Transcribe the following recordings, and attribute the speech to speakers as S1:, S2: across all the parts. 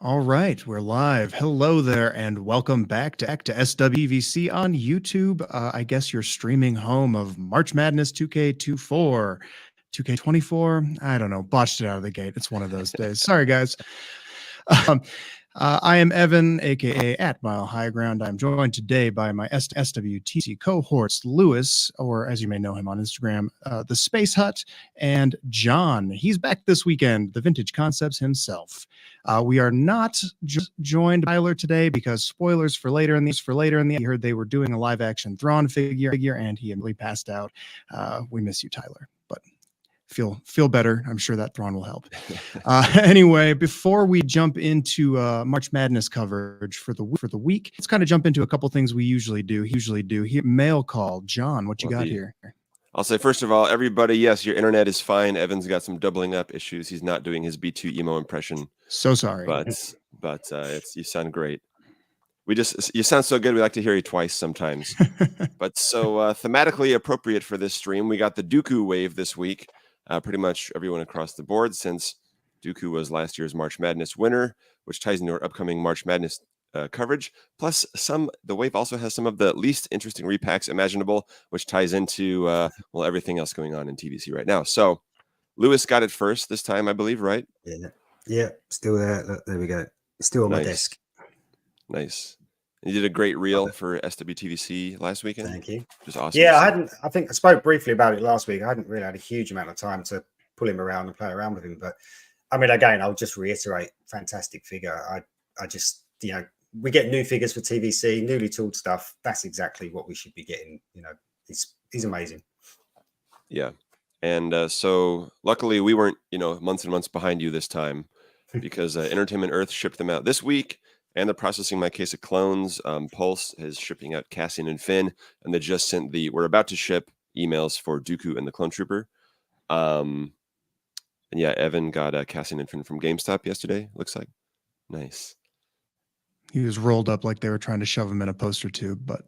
S1: All right, we're live. Hello there, and welcome back to SWTVC on YouTube. I guess your streaming home of March Madness 2K24, 2K24. I don't know, botched it out of the gate. It's one of those days. Sorry, guys. Um, I am Evan, aka at Mile High Ground. I'm joined today by my SWTC cohorts, Lewis, or as you may know him on Instagram, the Space Hut, and John. He's back this weekend, the Vintage Concepts himself. We are not joined by Tyler today because spoilers for later in the you heard they were doing a live action Thrawn figure and he immediately passed out. We miss you, Tyler, but feel better. I'm sure that Thrawn will help. Anyway, before we jump into March Madness coverage for the week, let's kind of jump into a couple things we usually do. Here, mail call. John, what you got here?
S2: I'll say, first of all, everybody, yes, your internet is fine. Evan's got some doubling up issues. He's not doing his B2 emo impression.
S1: So sorry.
S2: But you sound great. You sound so good. We like to hear you twice sometimes. But so thematically appropriate for this stream, we got the Dooku wave this week. Pretty much everyone across the board, since Dooku was last year's March Madness winner, which ties into our upcoming March Madness coverage. Plus, the wave also has some of the least interesting repacks imaginable, which ties into everything else going on in TVC right now. So, Lewis got it first this time, I believe, right?
S3: Yeah, still there. Look, there we go. It's still on my desk.
S2: Nice. You did a great reel for SWTVC last weekend.
S3: Thank you.
S2: Just awesome.
S3: Yeah, I think I spoke briefly about it last week. I hadn't really had a huge amount of time to pull him around and play around with him. But I mean, again, I'll just reiterate, fantastic figure. I just, we get new figures for TVC, newly tooled stuff. That's exactly what we should be getting. He's amazing.
S2: Yeah. And so luckily we weren't, months and months behind you this time because Entertainment Earth shipped them out this week. And they're processing my case of clones. Pulse is shipping out Cassian and Finn, and they just sent we're about to ship emails for Dooku and the Clone Trooper. And yeah, Evan got Cassian and Finn from GameStop yesterday, looks like. Nice.
S1: He was rolled up like they were trying to shove him in a poster tube, but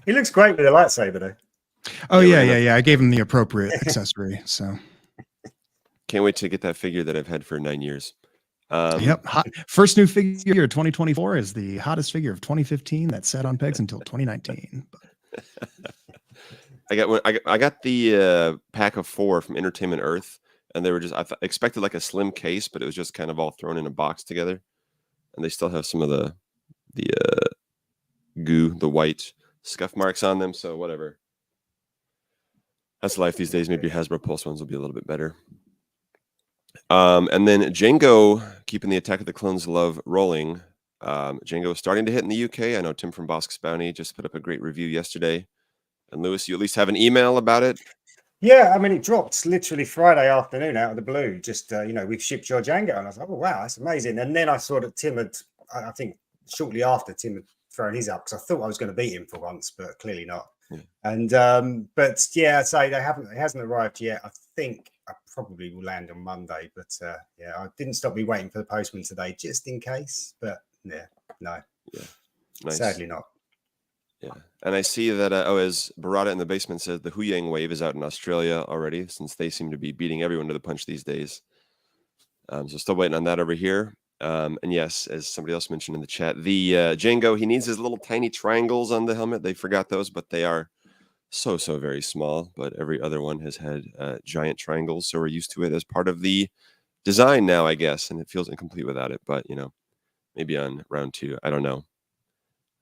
S3: he looks great with a lightsaber though.
S1: Oh yeah. I gave him the appropriate accessory, so
S2: can't wait to get that figure that I've had for 9 years.
S1: Yep. First new figure of 2024 is the hottest figure of 2015 that sat on pegs until 2019.
S2: I got the pack of 4 from Entertainment Earth, and they were just expected like a slim case, but it was just kind of all thrown in a box together. And they still have some of the goo, the white scuff marks on them. So whatever. That's life these days. Maybe Hasbro Pulse ones will be a little bit better. And then Django, keeping the Attack of the Clones love rolling. Django is starting to hit in the UK. I know Tim from Bosk's Bounty just put up a great review yesterday. And Lewis, you at least have an email about it?
S3: Yeah, I mean, it dropped literally Friday afternoon out of the blue. Just, we've shipped your Django. And I was like, oh, wow, that's amazing. And then I saw that Tim had, I think shortly after, Tim had thrown his up because I thought I was going to beat him for once, but clearly not. Yeah. And, but yeah, I'd say it hasn't arrived yet. I think I probably will land on Monday, but yeah, I didn't stop me waiting for the postman today just in case. But yeah, no,
S2: Nice.
S3: Sadly not.
S2: Yeah, and I see that as Barada in the basement says, the Huyang wave is out in Australia already, since they seem to be beating everyone to the punch these days. So still waiting on that over here. And yes, as somebody else mentioned in the chat, the Django, he needs his little tiny triangles on the helmet. They forgot those, but they are so very small. But every other one has had giant triangles, so we're used to it as part of the design now, I guess. And it feels incomplete without it. But maybe on round 2, I don't know.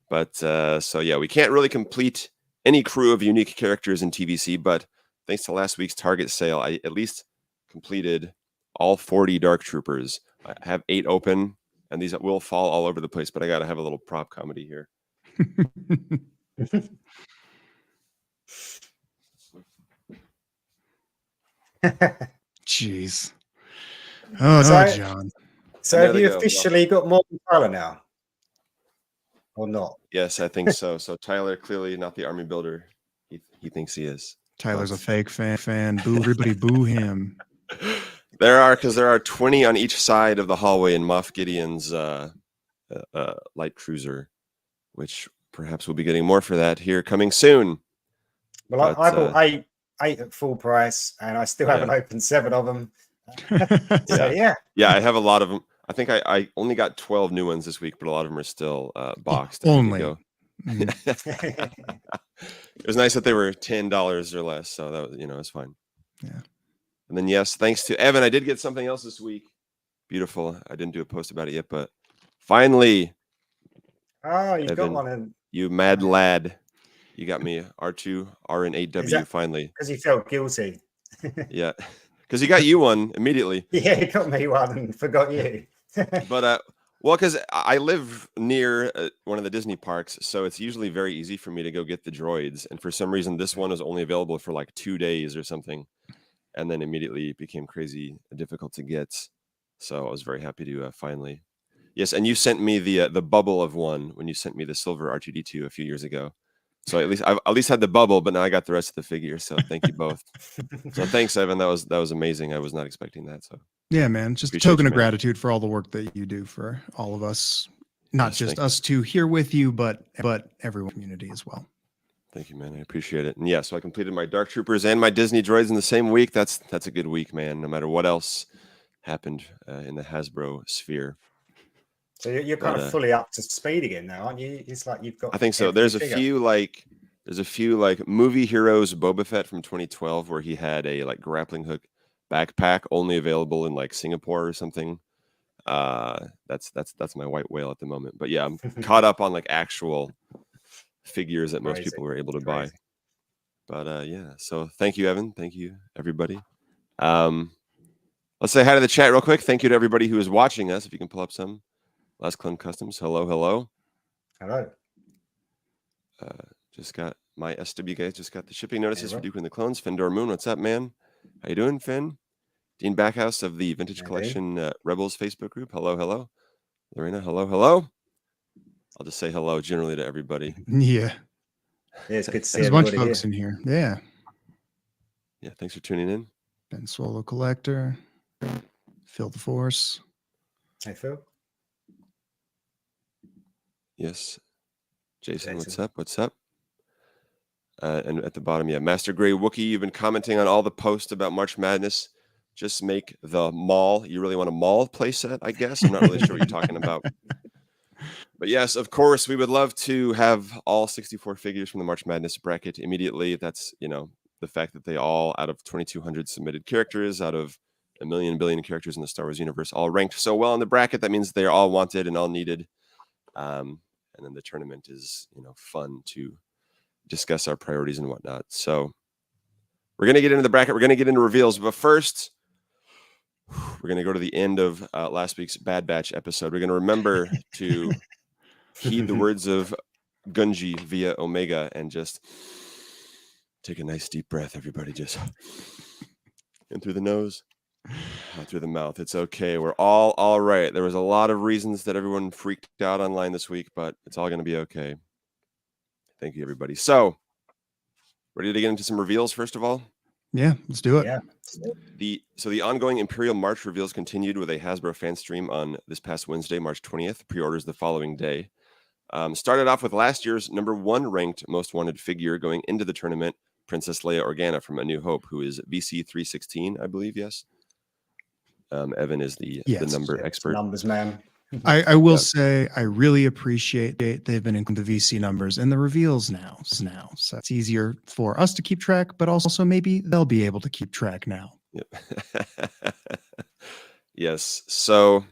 S2: But so yeah, we can't really complete any crew of unique characters in TVC. But thanks to last week's Target sale, I at least completed all 40 Dark Troopers. I have 8 open, and these will fall all over the place. But I got to have a little prop comedy here.
S1: Jeez. Oh, John.
S3: So have you officially got more than Tyler now? Or not?
S2: Yes, I think so. So Tyler, clearly not the army builder he thinks he is.
S1: Tyler's a fake fan. Boo, everybody boo him.
S2: There are 20 on each side of the hallway in Moff Gideon's light cruiser, which perhaps we'll be getting more for that here coming soon.
S3: Well, I bought 8 at full price, and I still haven't opened 7 of them. So, yeah,
S2: I have a lot of them. I think I only got 12 new ones this week, but a lot of them are still boxed.
S1: Only.
S2: It was nice that they were $10 or less, so that was, it's fine.
S1: Yeah.
S2: And then yes, thanks to Evan, I did get something else this week. Beautiful. I didn't do a post about it yet, but finally.
S3: Oh, you
S2: Evan,
S3: got one. And
S2: you mad lad. You got me R2, RN8W finally.
S3: Because you felt guilty.
S2: Yeah. Because he got you one immediately.
S3: Yeah, he got me one and forgot you.
S2: But well, because I live near one of the Disney parks, so it's usually very easy for me to go get the droids. And for some reason, this one was only available for like 2 days or something, and then immediately became crazy difficult to get. So I was very happy to finally. Yes, and you sent me the bubble of one when you sent me the silver R2D2 a few years ago. So I've at least had the bubble, but now I got the rest of the figure. So thank you both. So thanks, Evan. That was amazing. I was not expecting that. So
S1: yeah, man, just a token of gratitude for all the work that you do for all of us, not just us two here with you, but everyone in the community as well.
S2: Thank you, man. I appreciate it. And yeah, so I completed my Dark Troopers and my Disney droids in the same week. That's a good week, man. No matter what else happened in the Hasbro sphere.
S3: So you're kind of fully up to speed again now, aren't you? It's like you've got.
S2: I think so. There's a few like Movie Heroes Boba Fett from 2012 where he had a like grappling hook backpack only available in like Singapore or something. That's my white whale at the moment. But yeah, I'm caught up on like actual figures that most people were able to buy. But yeah, so thank you, Evan. Thank you, everybody. Let's say hi to the chat real quick. Thank you to everybody who is watching us. If you can pull up some. Last Clone Customs. Hello.
S3: Hello.
S2: Just got my SW guys. Just got the shipping notices for Duke and the Clones. Findor Moon, what's up, man? How you doing, Finn? Dean Backhouse of the Vintage Collection Rebels Facebook group. Hello. Lorena, hello. I'll just say hello generally to everybody.
S1: Yeah.
S3: It's good to see
S1: There's a bunch of folks in here. Yeah.
S2: Yeah, thanks for tuning in.
S1: Ben Swallow Collector. Phil the Force.
S3: Hey, Phil.
S2: Yes. Jason, what's up? And at the bottom, yeah, Master Gray Wookie, you've been commenting on all the posts about March Madness. Just make the mall. You really want a mall playset, I guess? I'm not really sure what you're talking about. But yes, of course, we would love to have all 64 figures from the March Madness bracket immediately. That's, the fact that they all, out of 2,200 submitted characters, out of a million billion characters in the Star Wars universe, all ranked so well in the bracket. That means they're all wanted and all needed. And then the tournament is, fun to discuss our priorities and whatnot. So we're going to get into the bracket. We're going to get into reveals. But first, we're going to go to the end of last week's Bad Batch episode. We're going to remember to heed the words of Gunji via Omega and just take a nice deep breath, everybody. Just in through the nose. Out through the mouth. It's okay. We're all right. There was a lot of reasons that everyone freaked out online this week, but it's all going to be okay. Thank you, everybody. So, ready to get into some reveals, first of all?
S1: Yeah, let's do it.
S3: Yeah.
S2: The ongoing Imperial March reveals continued with a Hasbro fan stream on this past Wednesday, March 20th. Pre-orders the following day. Started off with last year's #1 ranked most wanted figure going into the tournament, Princess Leia Organa from A New Hope, who is VC 316, I believe. Yes. Evan is the number expert.
S3: Numbers man.
S1: I will say I really appreciate they've been including the VC numbers and the reveals now. So it's easier for us to keep track, but also maybe they'll be able to keep track now.
S2: Yep. Yes. So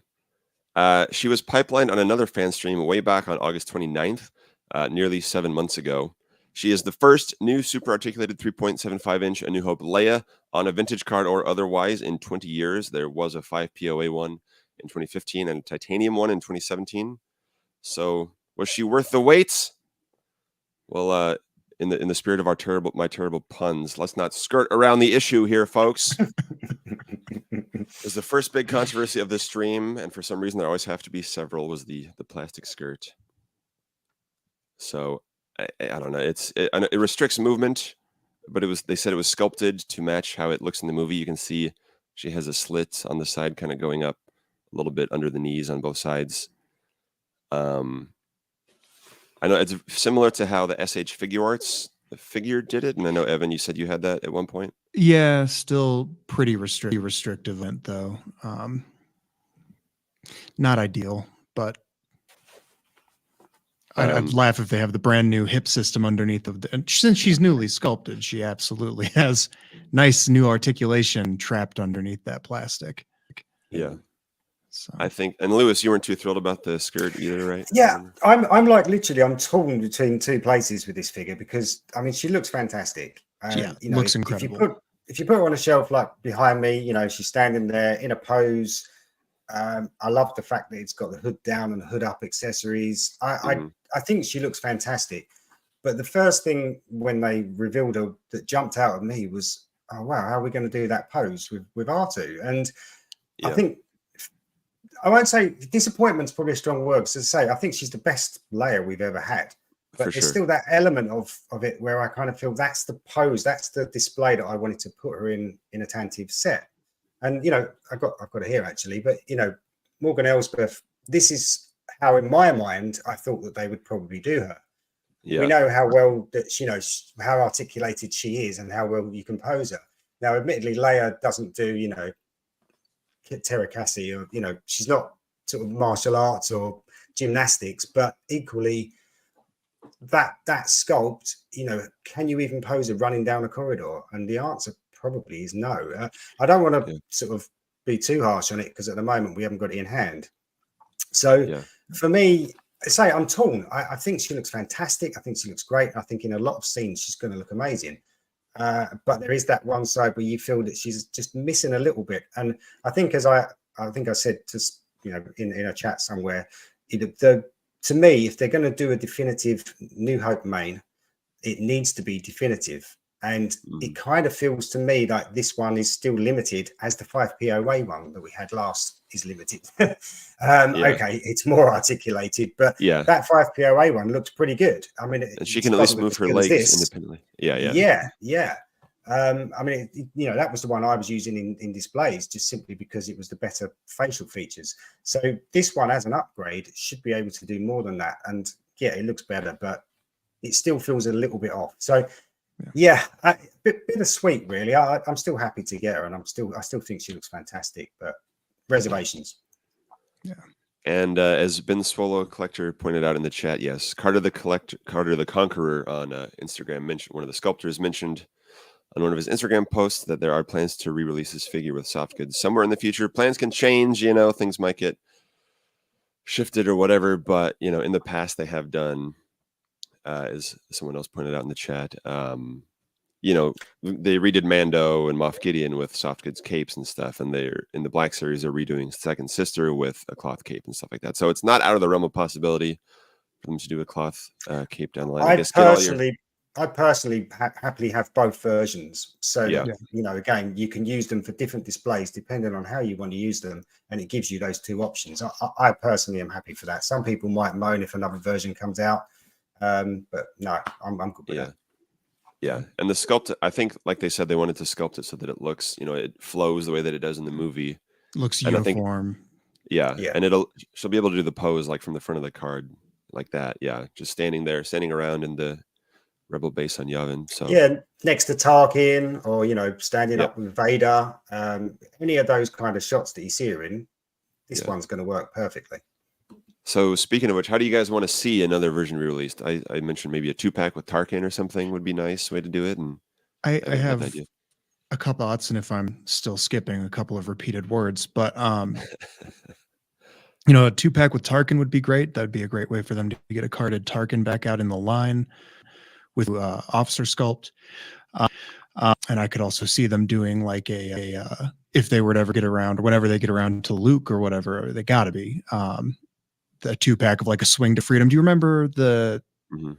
S2: she was pipelined on another fan stream way back on August 29th, nearly 7 months ago. She is the first new super articulated 3.75-inch A New Hope Leia on a vintage card or otherwise in 20 years. There was a 5 POA one in 2015 and a titanium one in 2017. So was she worth the wait? Well, in the spirit of my terrible puns, let's not skirt around the issue here, folks. It's the first big controversy of this stream, and for some reason there always have to be several, was the plastic skirt. So I don't know. It restricts movement, but they said it was sculpted to match how it looks in the movie. You can see she has a slit on the side, kind of going up a little bit under the knees on both sides. I know it's similar to how the SH Figure Arts figure did it, and I know Evan, you said you had that at one point.
S1: Yeah, still pretty restrictive though. not ideal, but I'd laugh if they have the brand new hip system underneath of the, and since she's newly sculpted, she absolutely has nice new articulation trapped underneath that plastic.
S2: Yeah.
S1: So
S2: I think, and Lewis, you weren't too thrilled about the skirt either, right?
S3: Yeah, I'm like literally I'm torn between two places with this figure because I mean she looks fantastic.
S1: yeah,
S3: You know,
S1: looks
S3: if
S1: incredible.
S3: if you put her on a shelf like behind me, you know, she's standing there in a pose. I love the fact that it's got the hood down and hood up accessories. I think she looks fantastic. But the first thing when they revealed her that jumped out at me was, oh wow, how are we going to do that pose with R2? And I think I won't say disappointment's probably a strong word. To say I think she's the best Leia we've ever had. But there's still that element of it where I kind of feel that's the pose, that's the display that I wanted to put her in a Tantive set. And you know, I've got it here actually, but you know, Morgan Elsbeth, this is how in my mind I thought that they would probably do her. Yeah. We know how well that she knows how articulated she is and how well you can pose her. Now, admittedly, Leia doesn't do, you know, Terakasi, or you know, she's not sort of martial arts or gymnastics, but equally that sculpt, you know, can you even pose her running down a corridor? And the answer probably is no. I don't want to sort of be too harsh on it because at the moment we haven't got it in hand. So for me, I say I'm torn. I think she looks fantastic. I think she looks great. I think in a lot of scenes she's going to look amazing. But there is that one side where you feel that she's just missing a little bit. And I think as I think I said to, you know, in a chat somewhere, to me, if they're going to do a definitive New Hope main, it needs to be definitive. And it kind of feels to me like this one is still limited as the 5POA one that we had last is limited. Okay, it's more articulated, but that 5POA one looked pretty good. I mean,
S2: and she can at least move her legs independently.
S3: Yeah. I mean, you know, that was the one I was using in displays just simply because it was the better facial features. So this one as an upgrade should be able to do more than that. And yeah, it looks better, but it still feels a little bit off. So yeah, bittersweet, really. I'm still happy to get her, and I still think she looks fantastic, but reservations.
S1: Yeah.
S2: And as Ben Swallow Collector pointed out in the chat, yes, Carter the Conqueror on Instagram mentioned, one of the sculptors mentioned on one of his Instagram posts that there are plans to re-release this figure with soft goods somewhere in the future. Plans can change, you know, things might get shifted or whatever, but you know, in the past they have done. As someone else pointed out in the chat, you know, they redid Mando and Moff Gideon with soft goods capes and stuff, and they're in the Black Series are redoing Second Sister with a cloth cape and stuff like that. So it's not out of the realm of possibility for them to do a cloth cape down the line.
S3: I personally happily have both versions. So that, you know, again, you can use them for different displays depending on how you want to use them, and it gives you those two options. I personally am happy for that. Some people might moan if another version comes out. But no, I'm good with that.
S2: Yeah. And the sculpt, I think, like they said, they wanted to sculpt it so that it looks, you know, it flows the way that it does in the movie.
S1: Looks uniform.
S2: And she'll be able to do the pose like from the front of the card like that. Yeah. Just standing around in the Rebel base on Yavin. So
S3: next to Tarkin, or, you know, standing up with Vader. Any of those kind of shots that you see her in, this one's going to work perfectly.
S2: So speaking of which, how do you guys want to see another version re-released? I mentioned maybe a 2-pack with Tarkin or something would be nice way to do it. And
S1: I have a couple thoughts, and if I'm still skipping a couple of repeated words, but you know, a 2-pack with Tarkin would be great. That'd be a great way for them to get a carded Tarkin back out in the line with officer sculpt. And I could also see them doing like a if they were to ever get around, whenever they get around to Luke or whatever, they got to be. The 2-pack of like a Swing to Freedom. Do you remember the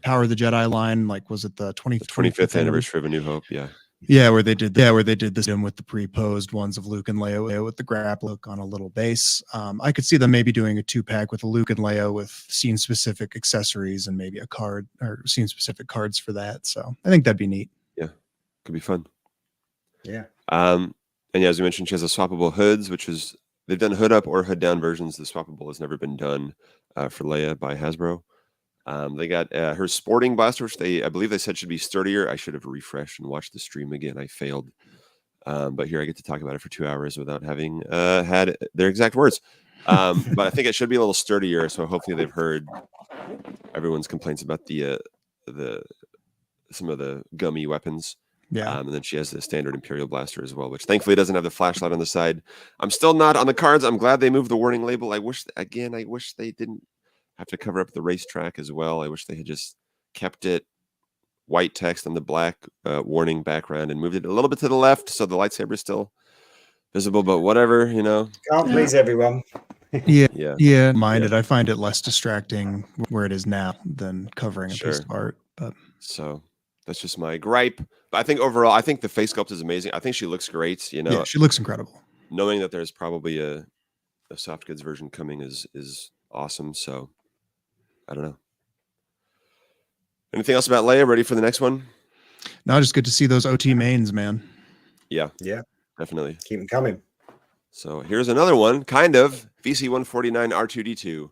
S1: Power of the Jedi line? Like, was it the
S2: 25th anniversary of A New Hope?
S1: Where they did this with the pre-posed ones of Luke and Leia with the grapple look on a little base. I could see them maybe doing a 2-pack with a Luke and Leia with scene specific accessories and maybe a card or scene specific cards for that. So I think that'd be neat.
S2: Yeah, could be fun.
S3: Yeah.
S2: And as you mentioned, she has a swappable hoods, which is they've done hood up or hood down versions. The swappable has never been done for Leia by Hasbro. They got her sporting blaster, which I believe they said should be sturdier. I should have refreshed and watched the stream again. I failed. But here I get to talk about it for 2 hours without having had their exact words. But I think it should be a little sturdier. So hopefully they've heard everyone's complaints about some of the gummy weapons.
S1: Yeah.
S2: And then she has the standard Imperial blaster as well, which thankfully doesn't have the flashlight on the side. I'm still not on the cards. I'm glad they moved the warning label. I wish they didn't have to cover up the racetrack as well. I wish they had just kept it white text on the black warning background and moved it a little bit to the left so the lightsaber is still visible, but whatever,
S3: Can't please everyone.
S1: Yeah. Minded. I find it less distracting where it is now than covering a piece of art. But
S2: so that's just my gripe. But I think overall, I think the face sculpt is amazing. I think she looks great.
S1: yeah, she looks incredible.
S2: Knowing that there's probably a soft goods version coming is awesome. So I don't know. Anything else about Leia? Ready for the next one?
S1: No, just good to see those OT mains, man.
S3: Yeah,
S2: definitely.
S3: keep them coming.
S2: So here's another one, kind of VC-149 R2D2,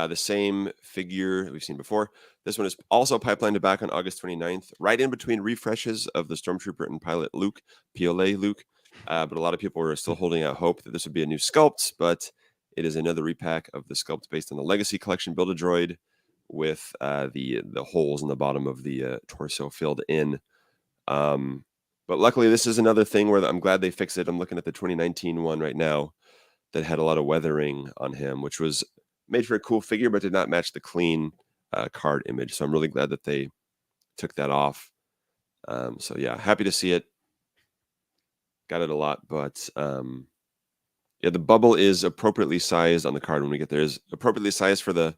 S2: the same figure we've seen before. This one is also pipelined back on August 29th, right in between refreshes of the Stormtrooper and pilot Luke, Piolet Luke. But a lot of people were still holding out hope that this would be a new sculpt, but it is another repack of the sculpt based on the Legacy Collection Build-A-Droid with the holes in the bottom of the torso filled in. But luckily, this is another thing where I'm glad they fixed it. I'm looking at the 2019 one right now that had a lot of weathering on him, which was made for a cool figure, but did not match the clean card image. So I'm really glad that they took that off. So yeah, happy to see it. Got it a lot, but yeah, the bubble is appropriately sized on the card when we get there. Is appropriately sized for the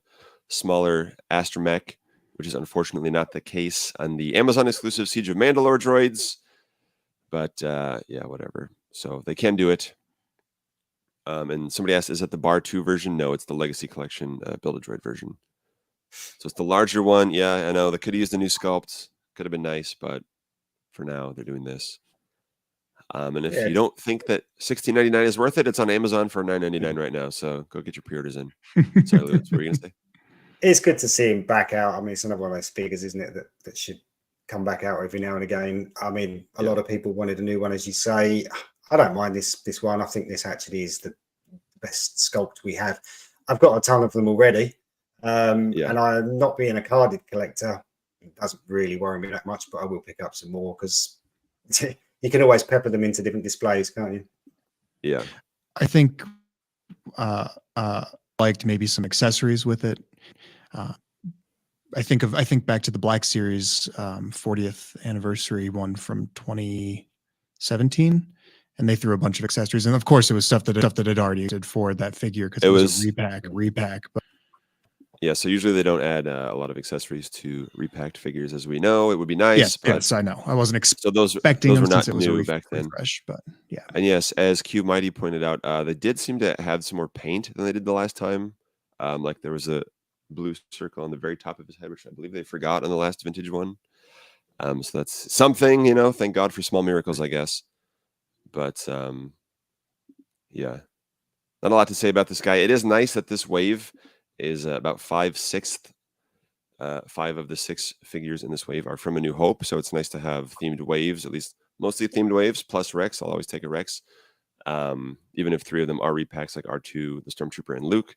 S2: smaller astromech, which is unfortunately not the case on the Amazon exclusive Siege of Mandalore droids. But yeah, whatever. So they can do it. And somebody asked, is it the Bar 2 version? No, it's the Legacy Collection Build-A-Droid version. So it's the larger one. Yeah, I know. They could have used a new sculpt. Could have been nice, but for now, they're doing this. And if you don't think that $16.99 is worth it, it's on Amazon for $9.99 right now. So go get your pre-orders in. Sorry, Lewis, what were you going to say?
S3: It's good to see him back out. I mean, it's another one of those figures, isn't it, that should come back out every now and again. I mean, a lot of people wanted a new one, as you say. I don't mind this one. I think this actually is the best sculpt we have. I've got a ton of them already. And I'm not being a carded collector. It doesn't really worry me that much, but I will pick up some more because you can always pepper them into different displays, can't you?
S2: Yeah.
S1: I think liked maybe some accessories with it. I think back to the Black Series 40th anniversary one from 2017, and they threw a bunch of accessories, and of course it was stuff that had already existed for that figure because it was a repack. But
S2: yeah, so usually they don't add a lot of accessories to repacked figures, as we know. It would be nice.
S1: Yes, I know. I wasn't expecting
S2: those were not new back then.
S1: Refresh, but yeah.
S2: And yes, as Q Mighty pointed out, they did seem to have some more paint than they did the last time. Like there was a blue circle on the very top of his head, which I believe they forgot on the last vintage one. So that's something, thank God for small miracles, I guess. But yeah, not a lot to say about this guy. It is nice that this wave is about 5/6. 5 of the 6 figures in this wave are from A New Hope. So it's nice to have themed waves, at least mostly themed waves, plus Rex. I'll always take a Rex. Even if 3 of them are repacks like R2, the Stormtrooper, and Luke.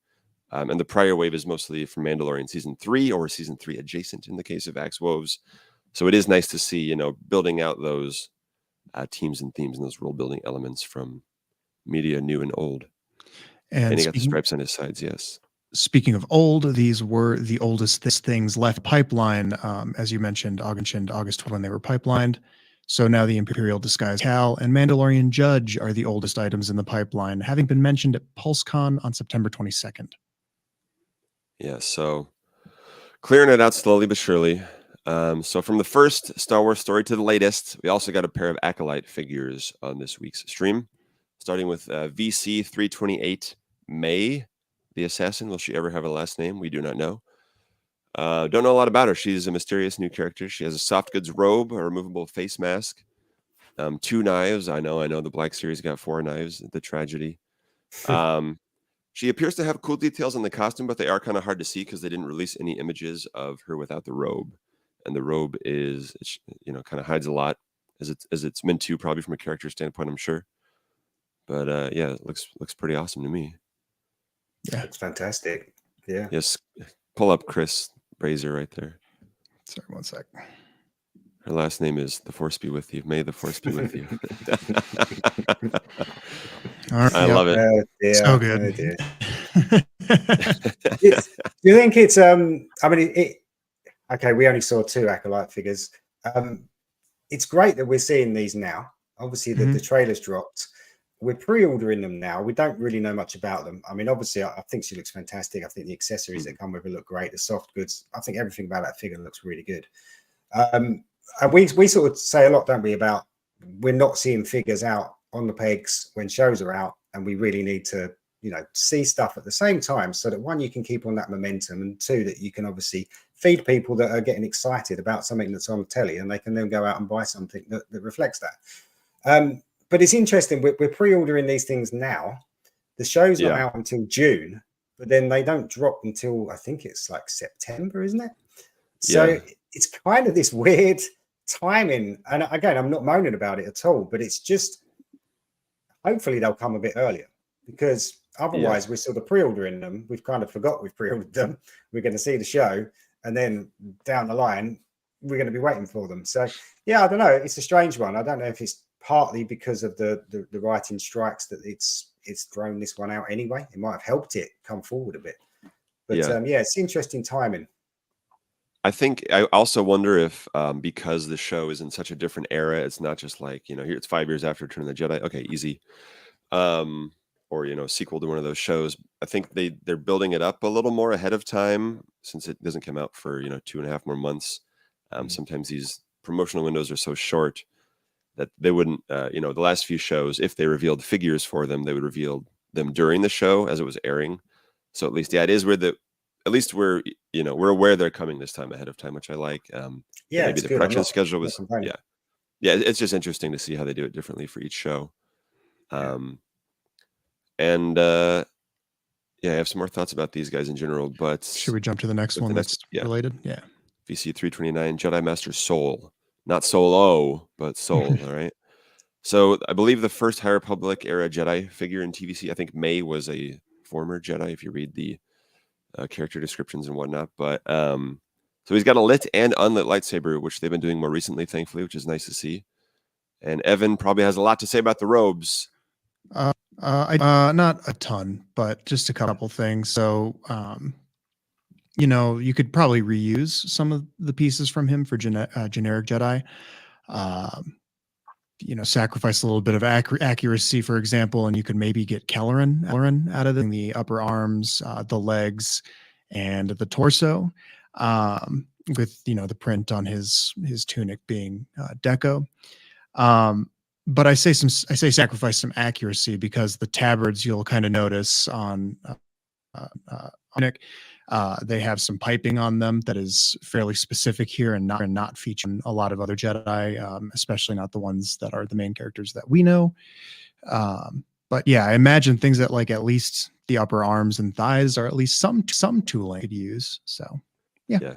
S2: And the prior wave is mostly from Mandalorian Season 3 or Season 3 adjacent in the case of Axe Woves. So it is nice to see, building out those teams and themes and those role-building elements from media new and old. And he got the stripes on his sides, yes.
S1: Speaking of old, these were the oldest things left pipeline, as you mentioned, August 12 when they were pipelined. So now the Imperial Disguise Cal and Mandalorian Judge are the oldest items in the pipeline, having been mentioned at PulseCon on September 22nd.
S2: Yeah, so clearing it out slowly but surely. So from the first Star Wars story to the latest, we also got a pair of Acolyte figures on this week's stream, starting with VC 328 May, the assassin. Will she ever have a last name? We do not know. Don't know a lot about her. She's a mysterious new character. She has a soft goods robe, a removable face mask, 2 knives. I know the Black Series got 4 knives. The tragedy. She appears to have cool details on the costume, but they are kind of hard to see because they didn't release any images of her without the robe. And the robe is, kind of hides a lot as it's meant to, probably from a character standpoint, I'm sure. But yeah, it looks pretty awesome to me.
S1: Yeah.
S3: Looks fantastic. Yeah.
S2: Yes. Pull up Chris Brazier right there.
S1: Sorry, one sec.
S2: Her last name is The Force Be With You. May the Force be with you.
S1: All right,
S2: I love it.
S3: Oh dear.
S1: So good.
S3: Oh dear. Do you think it's I mean okay, we only saw 2 Acolyte figures. It's great that we're seeing these now. Obviously the trailers dropped. We're pre-ordering them now. We don't really know much about them. I mean, obviously I think she looks fantastic. I think the accessories that come with her look great. The soft goods, I think everything about that figure looks really good. And we sort of say a lot, don't we, about we're not seeing figures out on the pegs when shows are out, and we really need to, you know, see stuff at the same time, so that 1, you can keep on that momentum, and 2, that you can obviously feed people that are getting excited about something that's on telly, and they can then go out and buy something that reflects that. But it's interesting, we're pre-ordering these things now. The show's not out until June, but then they don't drop until, I think it's like September, isn't it? So it's kind of this weird timing. And again, I'm not moaning about it at all, but it's just, hopefully they'll come a bit earlier, because otherwise we're sort of pre-ordering them. We've kind of forgot we've pre-ordered them. We're going to see the show, and then down the line, we're going to be waiting for them. So yeah, I don't know. It's a strange one. I don't know if it's partly because of the writing strikes that it's thrown this one out anyway. It might have helped it come forward a bit. But yeah, it's interesting timing.
S2: I think I also wonder if because the show is in such a different era, it's not just like, you know, here it's 5 years after Return of the Jedi. Okay, easy. Or, you know, sequel to one of those shows. I think they're building it up a little more ahead of time, since it doesn't come out for, you know, 2.5 more months. Sometimes these promotional windows are so short that they wouldn't, you know, the last few shows, if they revealed figures for them, they would reveal them during the show as it was airing. So at least, at least we're, you know, we're aware they're coming this time ahead of time, which I like. Maybe the production schedule was, it's just interesting to see how they do it differently for each show. I have some more thoughts about these guys in general, but
S1: should we jump to the next one that's related? Yeah.
S2: VC 329, Jedi Master Soul. Not Solo, but Soul, all right? So I believe the first High Republic era Jedi figure in TVC, I think May was a former Jedi, if you read the character descriptions and whatnot. But so he's got a lit and unlit lightsaber, which they've been doing more recently, thankfully, which is nice to see. And Evan probably has a lot to say about the robes.
S1: Not a ton, but just a couple things. So, you know, you could probably reuse some of the pieces from him for generic Jedi. You know, sacrifice a little bit of accuracy, for example, and you could maybe get Kelleran out of the upper arms, the legs, and the torso, with, you know, the print on his tunic being Deco. But I say sacrifice some accuracy, because the tabards, you'll kind of notice on Nick, they have some piping on them that is fairly specific here, and not featuring a lot of other Jedi, especially not the ones that are the main characters that we know. But yeah, I imagine things that, like, at least the upper arms and thighs are at least some tooling could use. So yeah.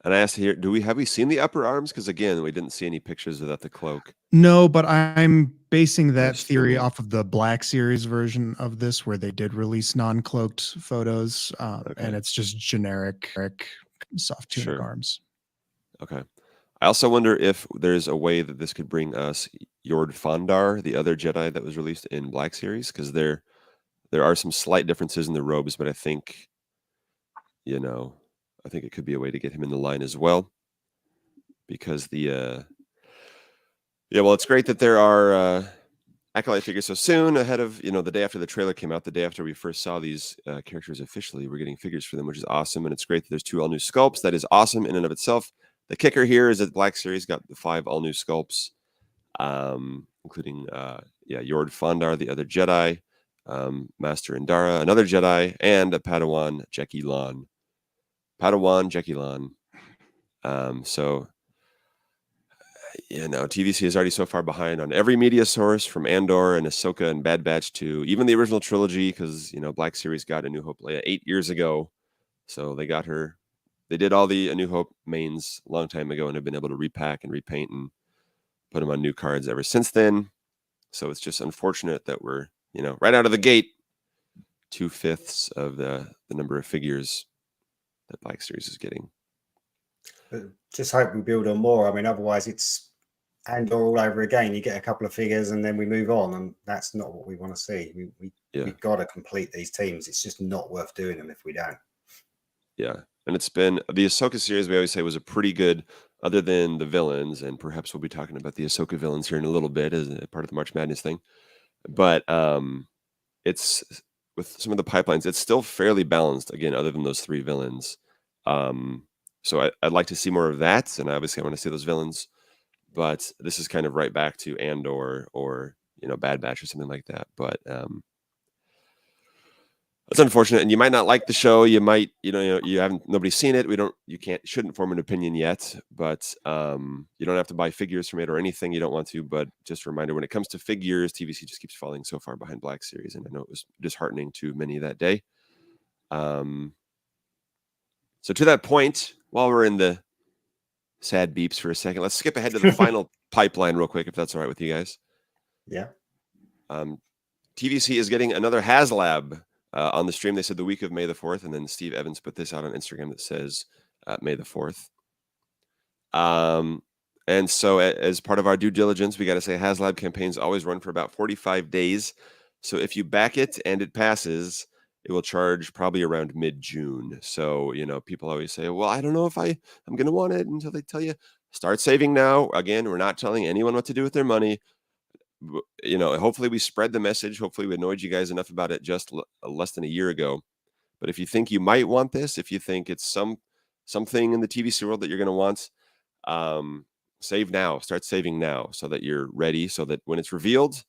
S2: And I asked here, have we seen the upper arms? Because again, we didn't see any pictures without the cloak.
S1: No, but I'm basing that theory off of the Black Series version of this, where they did release non-cloaked photos, and it's just generic soft tunic arms. Okay.
S2: I also wonder if there's a way that this could bring us Yord Fondar, the other Jedi that was released in Black Series, because there are some slight differences in the robes, but I think, you know, I think it could be a way to get him in the line as well, because it's great that there are Acolyte figures so soon, ahead of, you know, the day after the trailer came out, the day after we first saw these characters officially. We're getting figures for them, which is awesome, and it's great that there's 2 all-new sculpts. That is awesome in and of itself. The kicker here is that Black Series got the 5 all-new sculpts, including Yord Fondar, the other Jedi, Master Indara, another Jedi, and a Padawan, Jeki Lon. So, you know, TVC is already so far behind on every media source, from Andor and Ahsoka and Bad Batch to even the original trilogy, because, you know, Black Series got A New Hope Leia 8 years ago. So they got her. They did all the A New Hope mains a long time ago and have been able to repack and repaint and put them on new cards ever since then. So it's just unfortunate that we're, you know, right out of the gate, 2/5 of the number of figures that Black Series is getting.
S3: But just hope we build on more. I mean, otherwise it's Andor all over again. You get a couple of figures and then we move on, and that's not what we want to see. We've got to complete these teams. It's just not worth doing them if we don't.
S2: Yeah, and it's been the Ahsoka series. We always say was a pretty good, other than the villains, and perhaps we'll be talking about the Ahsoka villains here in a little bit as a part of the March Madness thing. But it's with some of the pipelines, it's still fairly balanced. Again, other than those 3 villains. So I'd like to see more of that, and obviously I want to see those villains. But this is kind of right back to Andor or Bad Batch or something like that. But it's unfortunate, and you might not like the show. You might, you haven't, nobody's seen it. Shouldn't form an opinion yet. But you don't have to buy figures from it or anything you don't want to. But just a reminder, when it comes to figures, TVC just keeps falling so far behind Black Series, and I know it was disheartening to many that day. So to that point, while we're in the sad beeps for a second, let's skip ahead to the final pipeline real quick, if that's all right with you guys.
S3: Yeah.
S2: TVC is getting another Haslab on the stream. They said the week of May the 4th, and then Steve Evans put this out on Instagram that says May the 4th. And so as part of our due diligence, we got to say Haslab campaigns always run for about 45 days. So if you back it and it passes, it will charge probably around mid-June. So, people always say, well, I don't know if I'm going to want it until they tell you. Start saving now. Again, we're not telling anyone what to do with their money. Hopefully we spread the message. Hopefully we annoyed you guys enough about it just less than a year ago. But if you think you might want this, if you think it's something in the TVC world that you're going to want, save now. Start saving now so that you're ready, so that when it's revealed,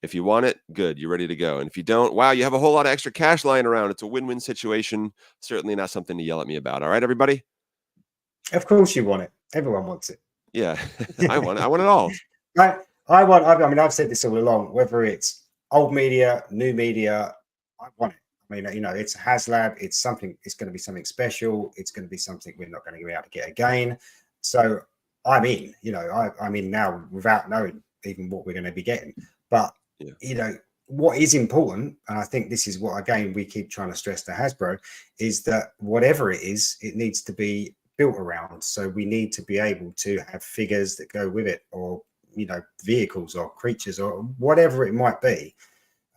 S2: if you want it, good, you're ready to go. And if you don't, wow, you have a whole lot of extra cash lying around. It's a win-win situation. Certainly not something to yell at me about. All right, everybody?
S3: Of course you want it. Everyone wants it.
S2: Yeah, I want it all.
S3: I mean, I've said this all along, whether it's old media, new media, I want it. I mean, it's Haslab. It's going to be something special. It's going to be something we're not going to be able to get again. So I'm in, I'm in now without knowing even what we're going to be getting. But, what is important, and I think this is what, again, we keep trying to stress to Hasbro, is that whatever it is, it needs to be built around. So we need to be able to have figures that go with it, or, vehicles or creatures or whatever it might be.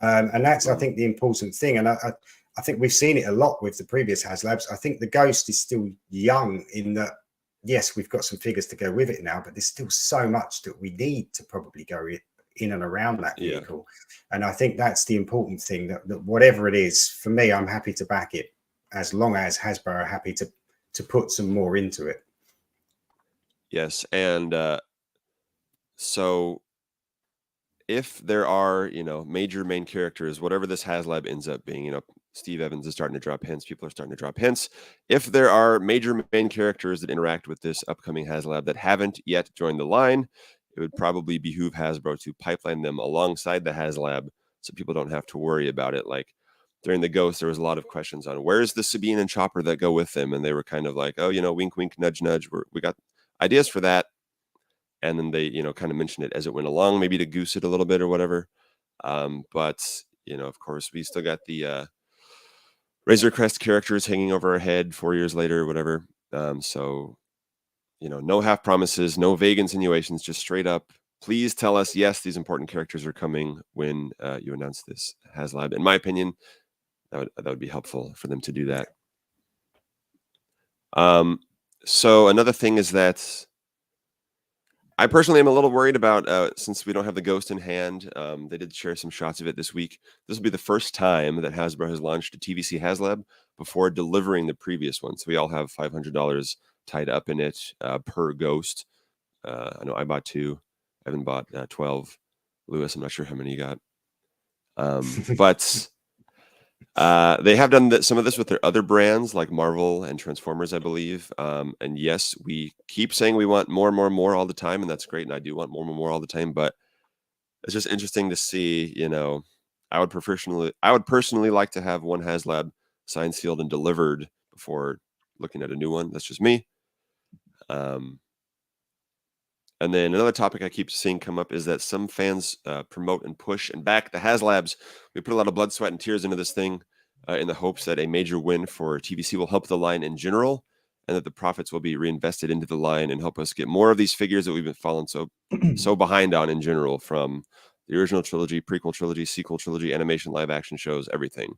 S3: And that's, I think, the important thing. And I think we've seen it a lot with the previous Haslabs. I think the Ghost is still young in that, yes, we've got some figures to go with it now, but there's still so much that we need to probably go in and around that vehicle. And I think that's the important thing, that whatever it is, for me, I'm happy to back it as long as Hasbro are happy to put some more into it.
S2: Yes. And so if there are, major main characters, whatever this Haslab ends up being, Steve Evans is starting to drop hints. People are starting to drop hints. If there are major main characters that interact with this upcoming Haslab that haven't yet joined the line, it would probably behoove Hasbro to pipeline them alongside the Haslab so people don't have to worry about it. Like during the Ghost, there was a lot of questions on where's the Sabine and Chopper that go with them. And they were kind of like, oh, wink, wink, nudge, nudge. We got ideas for that. And then they, kind of mentioned it as it went along, maybe to goose it a little bit or whatever. But, of course, we still got the Razor Crest characters hanging over our head 4 years later or whatever. So, no half promises, no vague insinuations, just straight up, please tell us, yes, these important characters are coming when you announce this Haslab. In my opinion, that would be helpful for them to do that. So another thing is that I personally am a little worried about, since we don't have the Ghost in hand. They did share some shots of it this week. This will be the first time that Hasbro has launched a TVC Haslab before delivering the previous one. So we all have $500 tied up in it per Ghost. I know I bought 2. Evan bought 12. Lewis, I'm not sure how many you got. But they have done some of this with their other brands like Marvel and Transformers, I believe. And yes, we keep saying we want more and more and more all the time, and that's great. And I do want more and more all the time, but it's just interesting to see, I would personally like to have one Haslab signed, sealed, and delivered before looking at a new one. That's just me. And then another topic I keep seeing come up is that some fans promote and push and back the Haslabs. We put a lot of blood, sweat, and tears into this thing in the hopes that a major win for TVC will help the line in general, and that the profits will be reinvested into the line and help us get more of these figures that we've been falling so behind on in general, from the original trilogy, prequel trilogy, sequel trilogy, animation, live action shows, everything.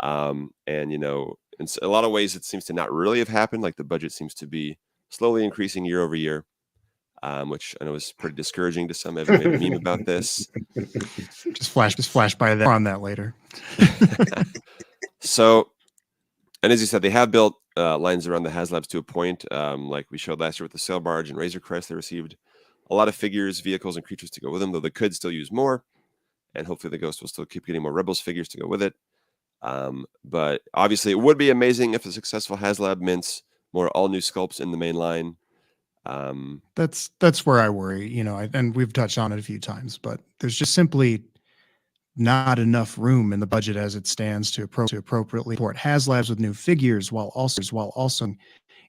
S2: And in a lot of ways, it seems to not really have happened. Like the budget seems to be slowly increasing year over year. Which I know is pretty discouraging to some. Evan made a meme about this.
S1: Just flash by that. More on that later.
S2: So, and as you said, they have built lines around the Haslabs to a point. Like we showed last year with the Sail Barge and Razor Crest, they received a lot of figures, vehicles, and creatures to go with them, though they could still use more. And hopefully the Ghost will still keep getting more Rebels figures to go with it. But obviously it would be amazing if a successful Haslab mints more all-new sculpts in the main line.
S1: That's where I worry, and we've touched on it a few times, but there's just simply not enough room in the budget as it stands to appropriately support Haslabs with new figures while also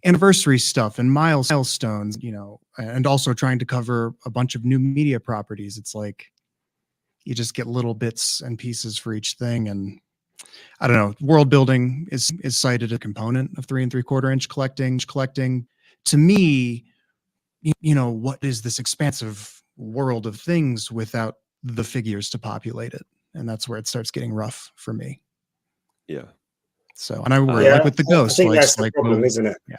S1: anniversary stuff and milestones, and also trying to cover a bunch of new media properties. It's like you just get little bits and pieces for each thing, and I don't know. World building is cited a component of 3 3/4 inch collecting. To me, what is this expansive world of things without the figures to populate it? And that's where it starts getting rough for me.
S2: Yeah.
S1: So, and I worry like with the Ghost.
S3: I think that's the problem, isn't it?
S1: Yeah.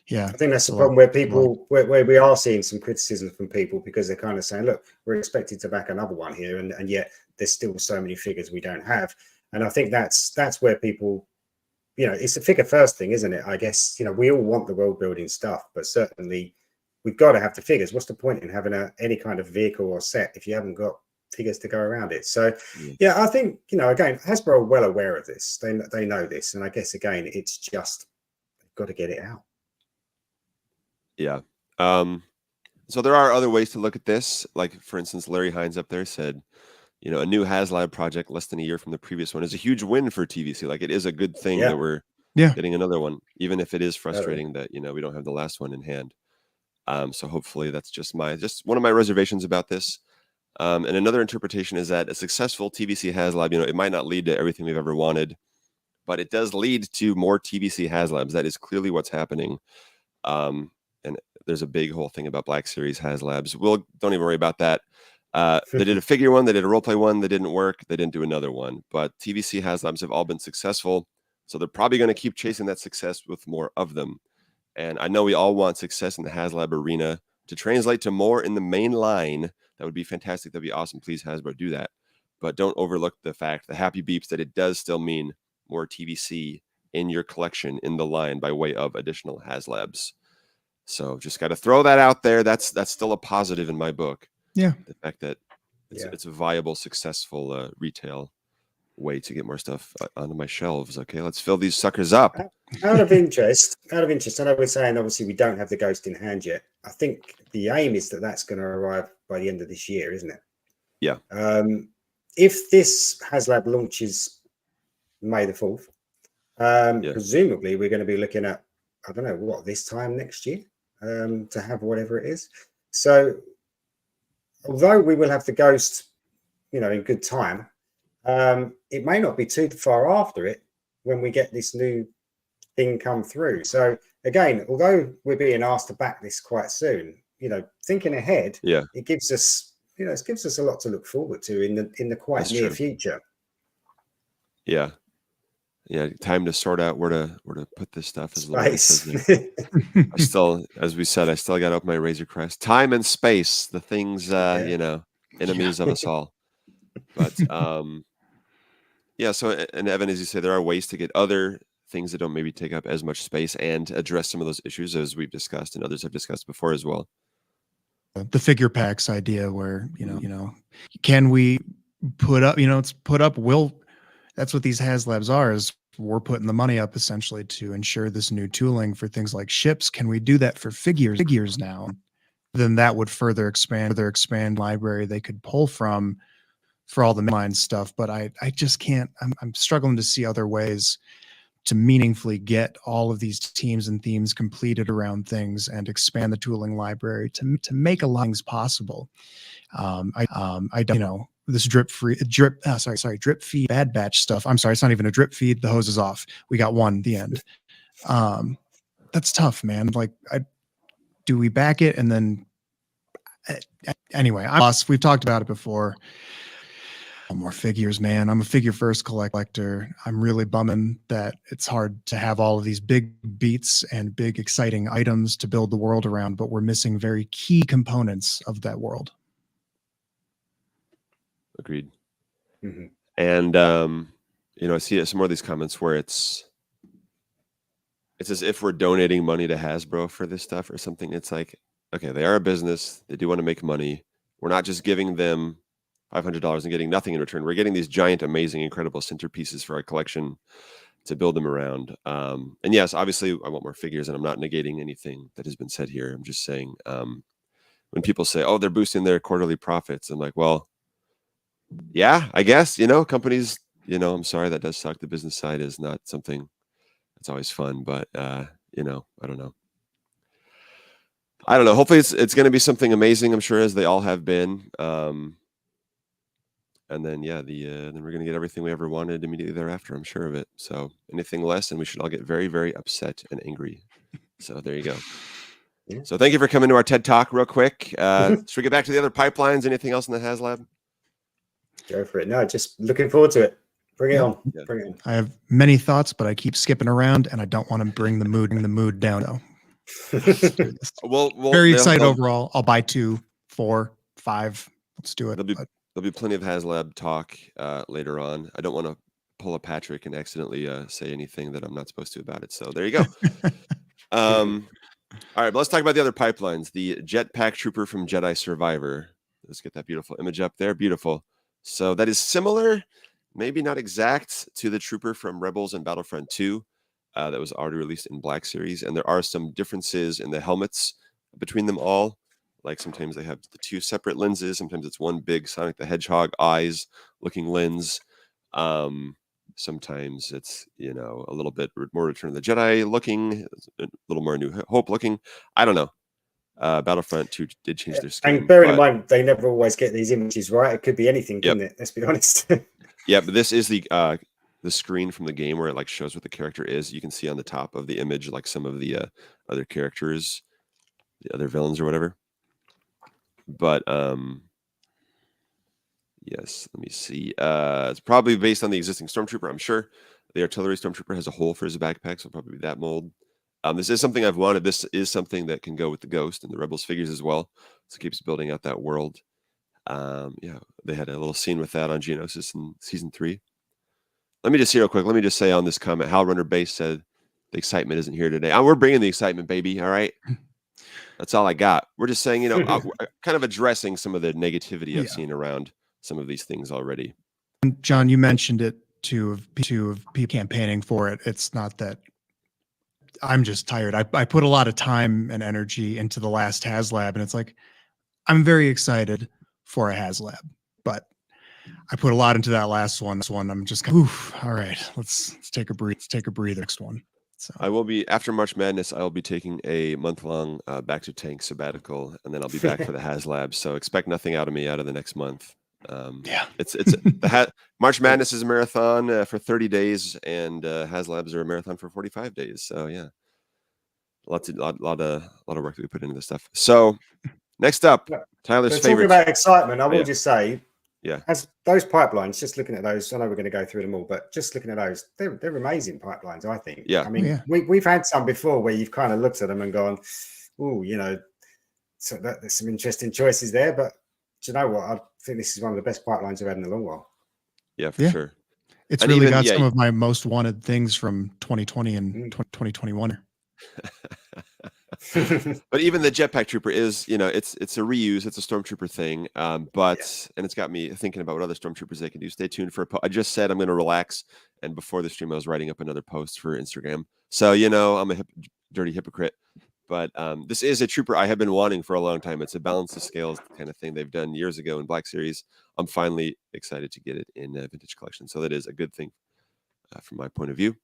S1: Yeah.
S3: I think that's the problem where we are seeing some criticism from people because they're kind of saying, look, we're expected to back another one here. And yet there's still so many figures we don't have. And I think that's where people, it's a figure first thing, isn't it? I guess, we all want the world building stuff, but certainly we've got to have the figures. What's the point in having any kind of vehicle or set if you haven't got figures to go around it? So, yeah, I think, again, Hasbro are well aware of this. They know this. And I guess, again, it's just got to get it out.
S2: Yeah. So there are other ways to look at this. Like, for instance, Larry Hines up there said, a new Haslab project less than a year from the previous one is a huge win for TVC. Like, it is a good thing that we're getting another one, even if it is frustrating that, we don't have the last one in hand. So hopefully that's just one of my reservations about this. And another interpretation is that a successful TVC Haslab, it might not lead to everything we've ever wanted, but it does lead to more TVC Haslabs. That is clearly what's happening. And there's a big whole thing about Black Series Haslabs. Don't even worry about that. They did a figure one, they did a role play one, that didn't work. They didn't do another one, but TVC Haslabs have all been successful. So they're probably going to keep chasing that success with more of them. And I know we all want success in the Haslab arena to translate to more in the main line. That would be fantastic. That'd be awesome. Please, Hasbro, do that. But don't overlook the fact, the happy beeps, that it does still mean more TVC in your collection in the line by way of additional Haslabs. So just got to throw that out there. That's still a positive in my book.
S1: Yeah.
S2: The fact that it's a viable, successful retail way to get more stuff onto my shelves. Okay, let's fill these suckers up.
S3: Out of interest, I know we're saying obviously we don't have the Ghost in hand yet. I think the aim is that that's going to arrive by the end of this year, isn't it?
S2: Yeah.
S3: If this Haslab launches May the 4th, presumably we're going to be looking at, I don't know, this time next year to have whatever it is. So although we will have the Ghost, in good time, it may not be too far after it when we get this new thing come through. So again, although we're being asked to back this quite soon, thinking ahead, it gives us, it gives us a lot to look forward to in the quite near future.
S2: Yeah. Yeah. Time to sort out where to put this stuff. As I still, as we said, I still got up my Razor Crest. Time and space, the things, enemies of us all. But so, and Evan, as you say, there are ways to get other things that don't maybe take up as much space and address some of those issues as we've discussed and others have discussed before as well.
S1: The figure packs idea where, can we put up, it's put up, that's what these Haslabs are, is we're putting the money up essentially to ensure this new tooling for things like ships. Can we do that for figures now? Then that would further expand library they could pull from for all the mainline stuff. But I just can't, I'm struggling to see other ways to meaningfully get all of these teams and themes completed around things and expand the tooling library to make a lot of things possible. This drip feed bad batch stuff. I'm sorry, it's not even a drip feed. The hose is off. We got one at the end. That's tough, man. Like, do we back it? And then anyway, we've talked about it before. More figures, man. I'm a figure first collector. I'm really bumming that it's hard to have all of these big beats and big exciting items to build the world around, but we're missing very key components of that world.
S2: Agreed.
S3: Mm-hmm.
S2: And I see some more of these comments where it's as if we're donating money to Hasbro for this stuff or something. It's like, okay, they are a business. They do want to make money. We're not just giving them $500 and getting nothing in return. We're getting these giant, amazing, incredible centerpieces for our collection to build them around. And yes, obviously I want more figures, and I'm not negating anything that has been said here. I'm just saying, when people say, oh, they're boosting their quarterly profits, I'm like, well, yeah, I guess, companies, I'm sorry, that does suck. The business side is not something that's always fun, but I don't know. Hopefully it's going to be something amazing, I'm sure, as they all have been. And then, then we're going to get everything we ever wanted immediately thereafter. I'm sure of it. So anything less, and we should all get very, very upset and angry. So there you go. Yeah. So thank you for coming to our TED Talk real quick. Should we get back to the other pipelines? Anything else in the Haslab?
S3: Go for it. No, just looking forward to it. Bring it on.
S2: Yeah.
S3: Bring it on.
S1: I have many thoughts, but I keep skipping around, and I don't want to bring the mood down. Though.
S2: Well,
S1: very excited overall. I'll buy 2, 4, 5. Let's do it.
S2: There'll be plenty of Haslab talk later on. I don't want to pull a Patrick and accidentally say anything that I'm not supposed to about it. So there you go. All right, but let's talk about the other pipelines. The Jetpack Trooper from Jedi Survivor. Let's get that beautiful image up there. Beautiful. So that is similar, maybe not exact, to the Trooper from Rebels and Battlefront 2 that was already released in Black Series. And there are some differences in the helmets between them all. Like sometimes they have the 2 separate lenses. Sometimes it's one big Sonic the Hedgehog eyes looking lens. Sometimes it's, a little bit more Return of the Jedi looking, a little more New Hope looking. I don't know. Battlefront 2 did change their skin.
S3: And bearing in mind, they never always get these images right. It could be anything, couldn't it? Let's be honest.
S2: Yeah, but this is the screen from the game where it shows what the character is. You can see on the top of the image some of the other characters, the other villains or whatever. But yes, let me see. It's probably based on the existing Stormtrooper, I'm sure. The Artillery Stormtrooper has a hole for his backpack, so it'll probably be that mold. This is something I've wanted. This is something that can go with the Ghost and the Rebels figures as well. So it keeps building out that world. They had a little scene with that on Geonosis in Season 3. Let me just see real quick. Let me just say on this comment, Hal Runner Base said the excitement isn't here today. We're bringing the excitement, baby. All right. That's all I got. We're just saying, kind of addressing some of the negativity I've seen around some of these things already.
S1: John, you mentioned it too of people campaigning for it. It's not that I'm just tired. I put a lot of time and energy into the last Haslab, and it's like I'm very excited for a Haslab, but I put a lot into that last one. This one, I'm just oof. All right, let's take a breathe. Let's take a breather. Next one. So
S2: I will be after March Madness. I will be taking a month-long back to tank sabbatical, and then I'll be back for the Haslab. So expect nothing out of me out of the next month. It's March Madness is a marathon for 30 days, and Haslabs are a marathon for 45 days. So yeah, lot of work that we put into this stuff. So next up, Tyler's favorite.
S3: Talking about excitement, I will just say,
S2: yeah,
S3: as those pipelines, just looking at those, I know we're going to go through them all, but just looking at those, they're amazing pipelines, I think.
S2: Yeah.
S3: I mean, we've had some before where you've kind of looked at them and gone, oh, so there's some interesting choices there, but do you know what? I think this is one of the best pipelines I've had in a long while.
S2: Yeah, for sure.
S1: It's and really got some of my most wanted things from 2020 and 2021.
S2: But even the Jetpack Trooper is, it's a reuse. It's a Stormtrooper thing. And it's got me thinking about what other Stormtroopers they can do. Stay tuned for I just said I'm going to relax. And before the stream, I was writing up another post for Instagram. So, I'm a dirty hypocrite. But this is a trooper I have been wanting for a long time. It's a balance the scales kind of thing they've done years ago in Black Series. I'm finally excited to get it in Vintage Collection. So that is a good thing from my point of view.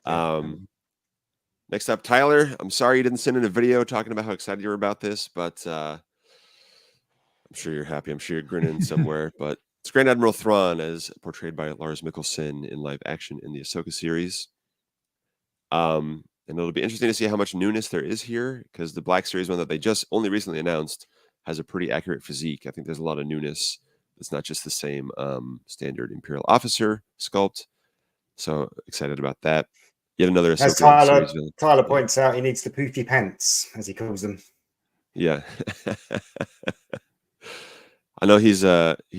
S2: Next up, Tyler. I'm sorry you didn't send in a video talking about how excited you were about this, but I'm sure you're happy. I'm sure you're grinning somewhere. But it's Grand Admiral Thrawn as portrayed by Lars Mikkelsen in live action in the Ahsoka series. And it'll be interesting to see how much newness there is here, because the Black Series one that they just only recently announced has a pretty accurate physique. I think there's a lot of newness. It's not just the same standard Imperial officer sculpt. So excited about that. Yet another
S3: As
S2: Ahsoka series villain.
S3: Tyler points out, he needs the poofy pants, as he calls them.
S2: Yeah. I know he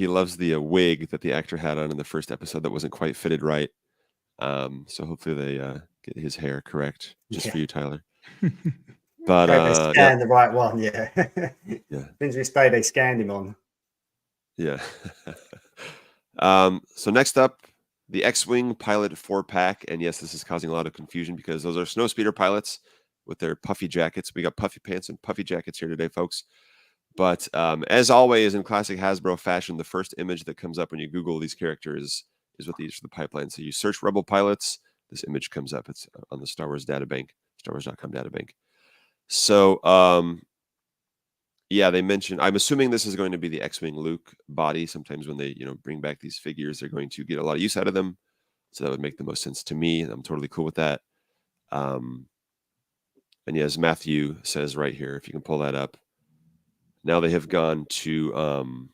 S2: loves the wig that the actor had on in the first episode that wasn't quite fitted right. So hopefully they get his hair correct just for you, Tyler. But
S3: scan the right one, yeah.
S2: Yeah.
S3: Day they scanned him on.
S2: Yeah. So next up, the X-Wing Pilot 4-pack. And yes, this is causing a lot of confusion because those are snowspeeder pilots with their puffy jackets. We got puffy pants and puffy jackets here today, folks. But as always, in classic Hasbro fashion, the first image that comes up when you Google these characters is what they use for the pipeline. So you search Rebel pilots, this image comes up. It's on the Star Wars databank, StarWars.com databank. So, yeah, they mentioned, I'm assuming this is going to be the X-Wing Luke body. Sometimes when they, bring back these figures, they're going to get a lot of use out of them. So that would make the most sense to me. I'm totally cool with that. And yeah, as Matthew says right here, if you can pull that up. Now they have gone to,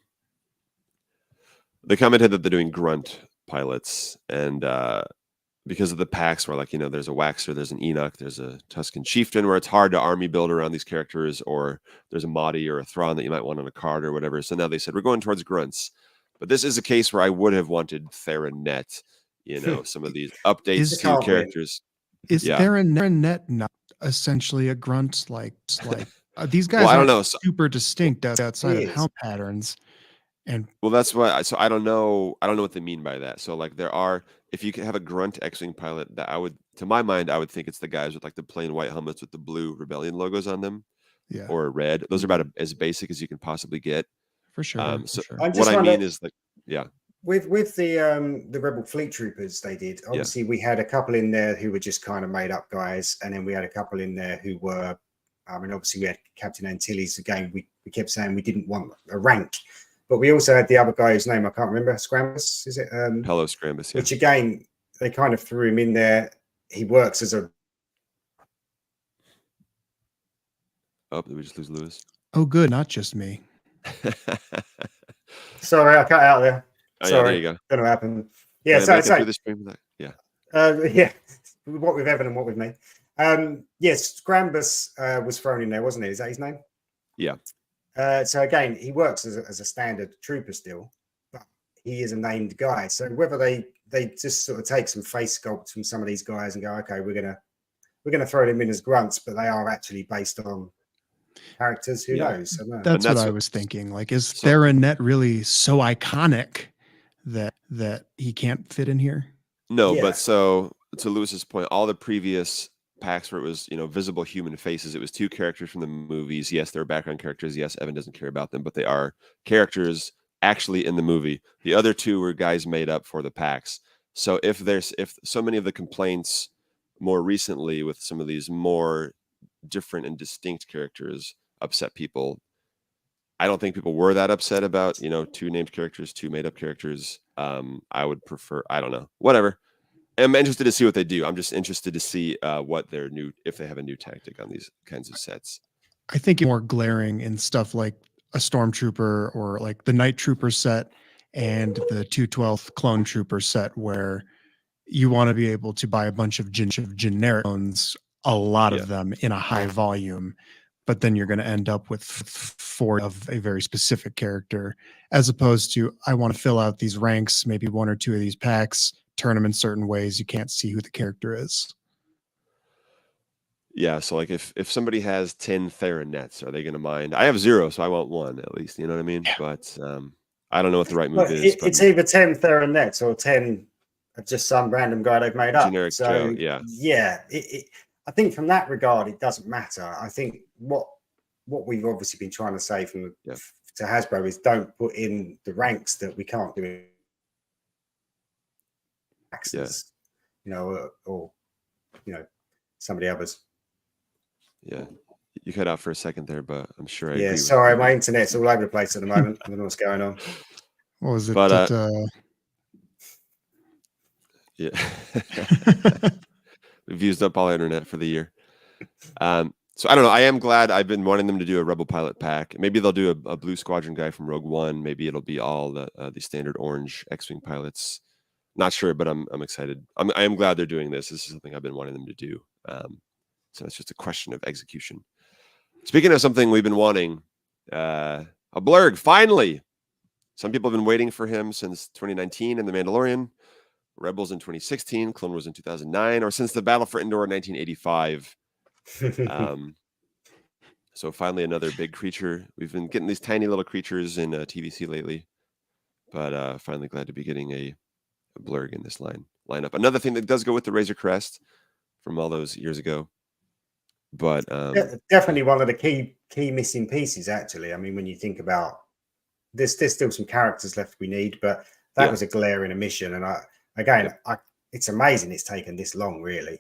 S2: they commented that they're doing grunt pilots. And because of the packs where, like, there's a Waxer, there's an Enoch, there's a Tusken Chieftain, where it's hard to army build around these characters, or there's a Mahdi or a Thrawn that you might want on a card or whatever. So now they said, we're going towards grunts. But this is a case where I would have wanted Theron Net, some of these updates to characters.
S1: Is Theron Net not essentially a grunt? Like these guys
S2: I
S1: are
S2: don't know.
S1: super distinct outside of helm patterns. And
S2: well, that's why. So I don't know. I don't know what they mean by that. So like if you could have a grunt X-Wing pilot, that to my mind, I would think it's the guys with like the plain white helmets with the blue Rebellion logos on them, or red. Those are about as basic as you can possibly get.
S1: For sure.
S2: What I mean is, like,
S3: with the Rebel Fleet Troopers, they did. Obviously, we had a couple in there who were just kind of made up guys, and then we had a couple in there who were. I mean, obviously, we had Captain Antilles. Again, we kept saying we didn't want a rank. But we also had the other guy whose name I can't remember. Scrambus, is it?
S2: Hello, Scrambus. Yeah.
S3: Which again, they kind of threw him in there. He works as a.
S2: Oh, did we just lose Lewis?
S1: Oh, good, not just me.
S3: Sorry, I cut out there.
S2: Sorry, yeah, there you go.
S3: Don't know what happened. Yeah, so
S2: yeah.
S3: Yeah, what with Evan and what with me. Yes, Scrambus was thrown in there, wasn't he? Is that his name?
S2: Yeah.
S3: So again, he works as a standard trooper still, but he is a named guy. So whether they just sort of take some face sculpts from some of these guys and go, okay, we're gonna throw them in as grunts, but they are actually based on characters. Who knows? So, no.
S1: That's what I was thinking. Like, is Theron Net really so iconic that he can't fit in here?
S2: No, but so to Lewis's point, all the previous packs where it was visible human faces, it was two characters from the movies. Yes, they're background characters. Yes, Evan doesn't care about them, but they are characters actually in the movie. The other two were guys made up for the packs. So if so many of the complaints more recently with some of these more different and distinct characters upset people, I don't think people were that upset about two named characters, two made up characters. I would prefer, I don't know, whatever. I'm interested to see what they do. I'm just interested to see what their if they have a new tactic on these kinds of sets.
S1: I think it's more glaring in stuff like a Stormtrooper or like the Night Trooper set and the 212th Clone Trooper set, where you want to be able to buy a bunch of generic clones, a lot of them in a high volume, but then you're going to end up with 4 of a very specific character, as opposed to, I want to fill out these ranks, maybe 1 or 2 of these packs, turn them in certain ways you can't see who the character is.
S2: Yeah, so like if somebody has 10 Theron Nets, are they going to mind? I have 0, so I want 1 at least. You know what I mean? Yeah. But I don't know what the right move is.
S3: It's either 10 Theron Nets or 10 of just some random guy they've made up.
S2: Generic Joe,
S3: yeah. I think from that regard, it doesn't matter. I think what we've obviously been trying to say to Hasbro is don't put in the ranks that we can't do access, or some of the others.
S2: Yeah. You cut out for a second there, but I'm sure I
S3: Yeah,
S2: agree
S3: sorry,
S2: with you.
S3: my internet's all over the place at the moment. I don't know what's going on.
S1: What was it?
S2: But, yeah. We've used up all internet for the year. So I don't know. I am glad. I've been wanting them to do a Rebel pilot pack. Maybe they'll do a Blue Squadron guy from Rogue One. Maybe it'll be all the standard orange X-Wing pilots. Not sure, but I'm excited. I am glad they're doing this. This is something I've been wanting them to do. So it's just a question of execution. Speaking of something we've been wanting, a Blurg, finally. Some people have been waiting for him since 2019 in The Mandalorian, Rebels in 2016, Clone Wars in 2009, or since the Battle for Endor in 1985. So finally another big creature. We've been getting these tiny little creatures in TVC lately, but finally glad to be getting a Blurg in this lineup. Another thing that does go with the Razor Crest from all those years ago. But
S3: definitely one of the key missing pieces, actually. I mean, when you think about there's still some characters left we need, but that was a glaring omission. And it's amazing it's taken this long, really.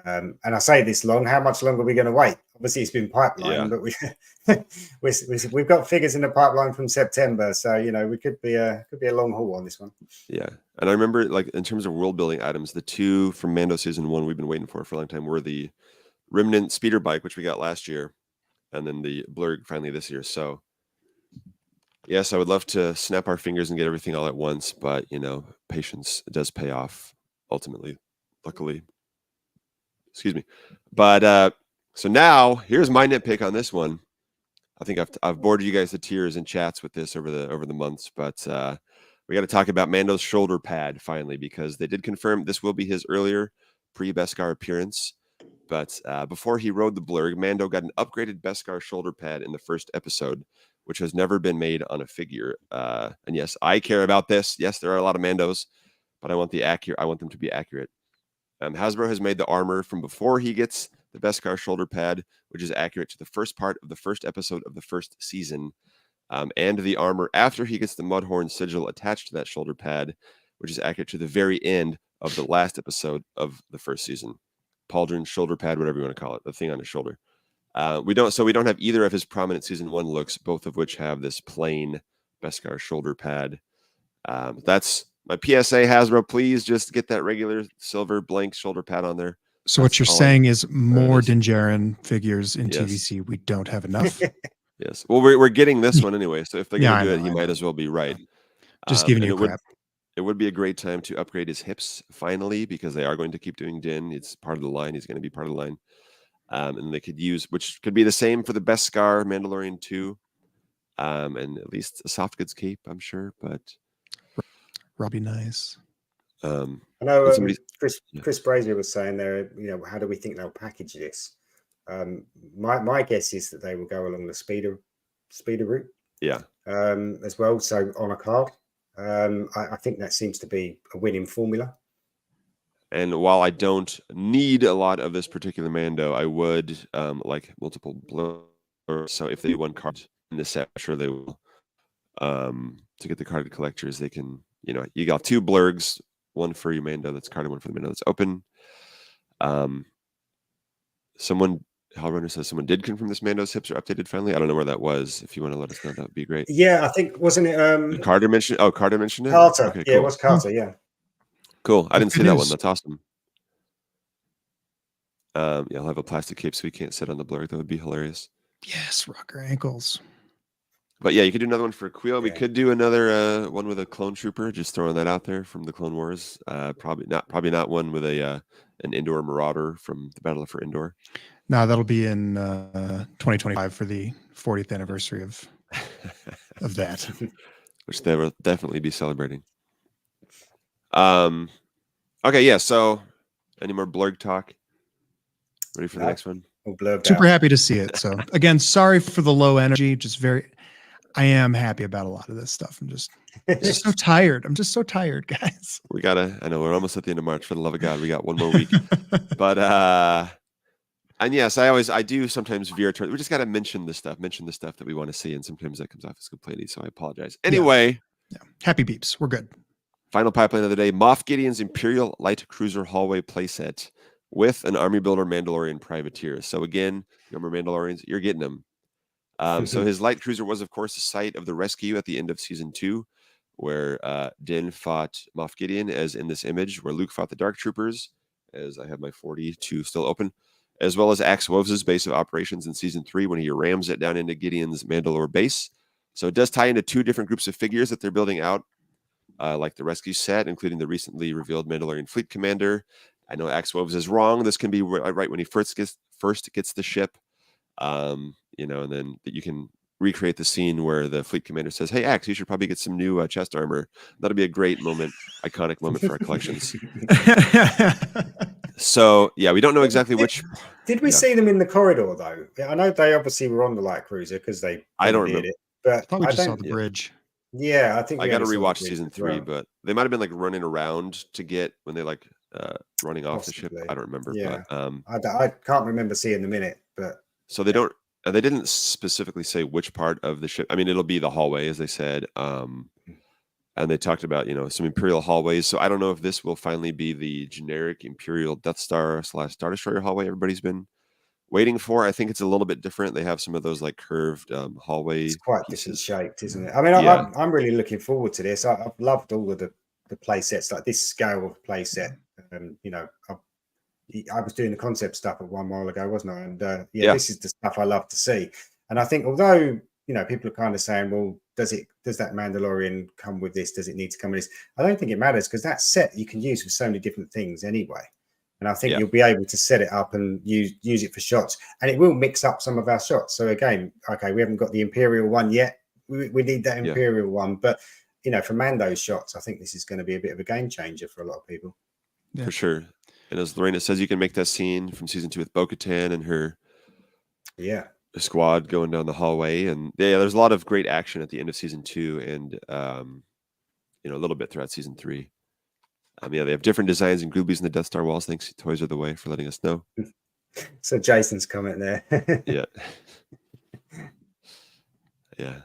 S3: And I say this long, how much longer are we going to wait? Obviously, it's been pipeline, but we've got figures in the pipeline from September, so we could be a long haul on this one.
S2: Yeah, and I remember, like, in terms of world building items, the two from Mando Season 1 we've been waiting for a long time were the Remnant speeder bike, which we got last year, and then the Blurg finally this year. So yes, I would love to snap our fingers and get everything all at once, but patience does pay off ultimately, luckily. Excuse me. But so now here's my nitpick on this one. I think I've bored you guys to tears in chats with this over the months, but we got to talk about Mando's shoulder pad finally, because they did confirm this will be his earlier pre-Beskar appearance. But before he rode the Blurg, Mando got an upgraded Beskar shoulder pad in the first episode, which has never been made on a figure. And yes, I care about this. Yes, there are a lot of Mandos, but I want them to be accurate. Hasbro has made the armor from before he gets the Beskar shoulder pad, which is accurate to the first part of the first episode of the first season, and the armor after he gets the Mudhorn sigil attached to that shoulder pad, which is accurate to the very end of the last episode of the first season. Pauldron shoulder pad, whatever you want to call it, the thing on his shoulder. We don't have either of his prominent season 1 looks, both of which have this plain Beskar shoulder pad. That's my PSA, Hasbro. Please just get that regular silver blank shoulder pad on there.
S1: So what you're saying is more Din Djarin figures in TVC. We don't have enough.
S2: Yes. Well, we're getting this one anyway, so if they're going to do it, he might as well be right.
S1: Just giving you crap.
S2: It would be a great time to upgrade his hips finally, because they are going to keep doing Din. It's part of the line. He's going to be part of the line. And they could use, which could be the same for the Beskar Mandalorian 2. And at least a soft goods cape, I'm sure, but
S1: Robbie nice.
S3: I know Chris Brazier was saying there, how do we think they'll package this? My guess is that they will go along the speeder route.
S2: Yeah.
S3: As well. So on a card. I think that seems to be a winning formula.
S2: And while I don't need a lot of this particular Mando, I would like multiple blurs. So if they do one card in the set, I'm sure they will. To get the carded collectors, they can, you got 2 Blurgs, one for your Mando that's carded, one for the Mando that's open. Hellrunner says someone did confirm this Mando's hips are updated finally. I don't know where that was. If you want to let us know, that would be great.
S3: Yeah, I think, wasn't it
S2: Carter mentioned? Oh, Carter mentioned it?
S3: Carter.
S2: Okay,
S3: yeah,
S2: cool.
S3: It was Carter, yeah.
S2: Cool. I didn't see that one. That's awesome. Yeah, I'll have a plastic cape so he can't sit on the Blurg. That would be hilarious.
S1: Yes, rocker ankles.
S2: But yeah, you could do another one for Queel. Yeah. We could do another one with a clone trooper. Just throwing that out there from the Clone Wars. Probably not one with an Endor Marauder from the Battle for Endor.
S1: No, that'll be in 2025 for the 40th anniversary of that,
S2: which they will definitely be celebrating. Okay, yeah. So, any more Blurg talk? Ready for the next one?
S1: Super happy to see it. So, again, sorry for the low energy. I am happy about a lot of this stuff. I'm just so tired. I'm just so tired, guys.
S2: I know we're almost at the end of March. For the love of God, we got one more week. But and yes, I do sometimes veer towards. We just got to mention the stuff that we want to see, and sometimes that comes off as completely. So I apologize. Anyway,
S1: yeah. Happy beeps. We're good.
S2: Final pipeline of the day: Moff Gideon's Imperial Light Cruiser Hallway playset. with an Army Builder Mandalorian Privateer. So again, remember Mandalorians, you're getting them. So his light cruiser was, of course, the site of the rescue at the end of season 2, where Din fought Moff Gideon, as in this image, where Luke fought the Dark Troopers, as I have my 42 still open, as well as Axe Woves' base of operations in season 3 when he rams it down into Gideon's Mandalore base. So it does tie into 2 different groups of figures that they're building out, like the rescue set, including the recently revealed Mandalorian Fleet Commander. I know Axe Woves is wrong. This can be right when he first gets the ship. And then you can recreate the scene where the fleet commander says, "Hey, Axe, you should probably get some new chest armor." That'll be a great moment, iconic moment for our collections. So yeah, we don't know exactly which.
S3: Did we see them in the corridor though? I know they obviously were on the light cruiser because they.
S2: I don't remember
S3: it, but
S1: Probably
S3: I
S1: just saw
S3: don't.
S1: the bridge.
S3: Yeah, I think
S2: I got to rewatch season
S3: as
S2: 3,
S3: well.
S2: but they might have been like running around to get when they like running off the ship. I don't remember.
S3: Yeah,
S2: but
S3: I can't remember seeing them in it, but
S2: so they don't. They didn't specifically say which part of the ship. I mean, it'll be the hallway, as they said. And they talked about, some Imperial hallways. So I don't know if this will finally be the generic Imperial Death Star / Star Destroyer hallway everybody's been waiting for. I think it's a little bit different. They have some of those like curved hallway.
S3: It's quite
S2: pieces.
S3: different shaped, isn't it? I mean,
S2: Yeah.
S3: I'm really looking forward to this. I've loved all of the play sets, like this scale of play set. I was doing the concept stuff a while ago, wasn't I? And this is the stuff I love to see. And I think, although people are kind of saying, well, does that Mandalorian come with this? Does it need to come with this? I don't think it matters, because that set you can use for so many different things anyway. And I think you'll be able to set it up and use it for shots, and it will mix up some of our shots. So again, okay, we haven't got the Imperial one yet. We need that Imperial one, but for Mando's shots, I think this is going to be a bit of a game changer for a lot of people.
S1: Yeah.
S2: For sure. And as Lorena says, you can make that scene from season 2 with Bo-Katan and her squad going down the hallway. And there's a lot of great action at the end of season 2 and, a little bit throughout season 3. They have different designs and groupies in the Death Star walls. Thanks, Toys Are the Way, for letting us know.
S3: So Jason's comment there.
S2: Yeah. Yeah.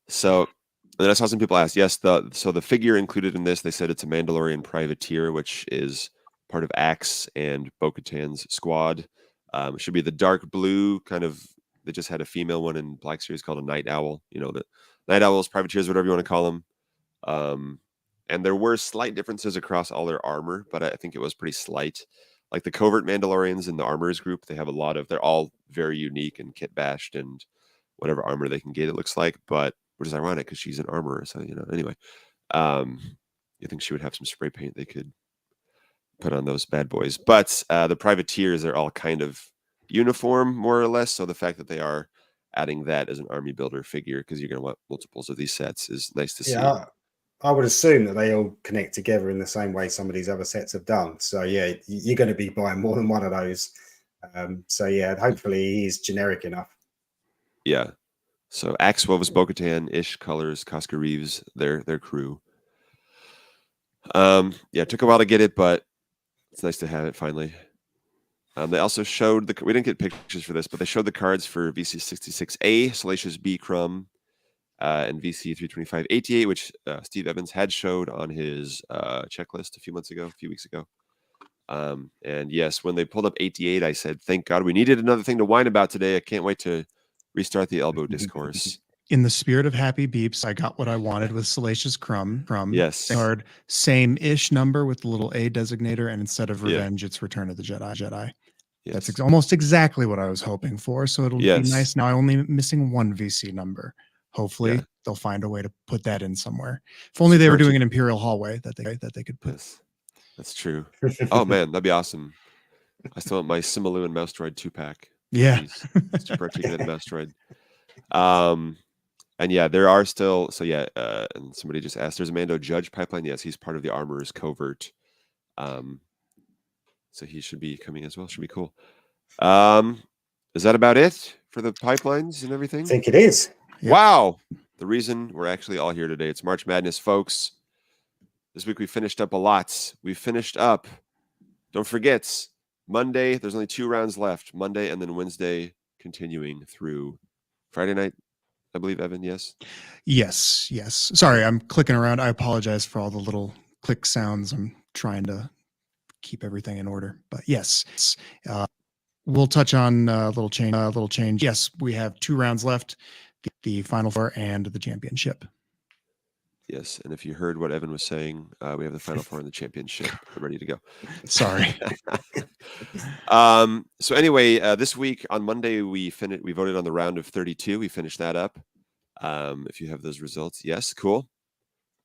S2: So then I saw some people ask, yes, so the figure included in this, they said it's a Mandalorian Privateer, which is part of Axe and Bo-Katan's squad. It should be the dark blue kind of. They just had a female one in Black Series called a Night Owl. The Night Owls, Privateers, whatever you want to call them. And there were slight differences across all their armor, but I think it was pretty slight. Like the covert Mandalorians in the Armorers group, they have they're all very unique and kit bashed and whatever armor they can get, it looks like, but which is ironic because she's an armorer. So, anyway, you think she would have some spray paint they could put on those bad boys. But the Privateers are all kind of uniform, more or less. So the fact that they are adding that as an army builder figure, because you're going to want multiples of these sets, is nice to see.
S3: I would assume that they all connect together in the same way some of these other sets have done. So yeah, you're going to be buying more than one of those. Hopefully he's generic enough.
S2: Yeah. So Axe Woves, Bo-Katan, Ish Colors, Casca Reeves, their crew. It took a while to get it, but it's nice to have it finally. They also showed we didn't get pictures for this, but they showed the cards for VC66A, Salacious B Crumb, and VC325 ATA, which Steve Evans had showed on his checklist a few weeks ago. And yes, when they pulled up 88, I said, thank God we needed another thing to whine about today. I can't wait to restart the elbow discourse.
S1: In the spirit of happy beeps, I got what I wanted with Salacious Crumb from
S2: card,
S1: same-ish number with the little A designator, and instead of Revenge, it's Return of the Jedi.
S2: Yes.
S1: That's almost exactly what I was hoping for. So it'll be nice. Now I'm only missing one VC number. Hopefully they'll find a way to put that in somewhere. If only they were doing an Imperial hallway that they could put.
S2: Yes, that's true. Oh man, that'd be awesome. I still want my Simalu and Mouse Droid 2-pack.
S1: Yeah.
S2: Super articulated Mouse Droid. And there are still, and somebody just asked, there's a Mando Judge pipeline. Yes, he's part of the Armorers covert. So he should be coming as well. Should be cool. Is that about it for the pipelines and everything?
S3: I think it is.
S2: Yep. Wow. The reason we're actually all here today, it's March Madness, folks. This week we finished up a lot. We finished up, don't forget, Monday, there's only 2 rounds left. Monday and then Wednesday, continuing through Friday night, I believe, Evan, yes?
S1: Yes. Sorry, I'm clicking around. I apologize for all the little click sounds. I'm trying to keep everything in order, but yes, we'll touch on a little change. Yes, we have 2 rounds left, the Final Four and the championship.
S2: Yes, and if you heard what Evan was saying, we have the Final Four and the championship ready to go.
S1: Sorry.
S2: So anyway, this week on Monday we voted on the round of 32. We finished that up. If you have those results, yes, cool.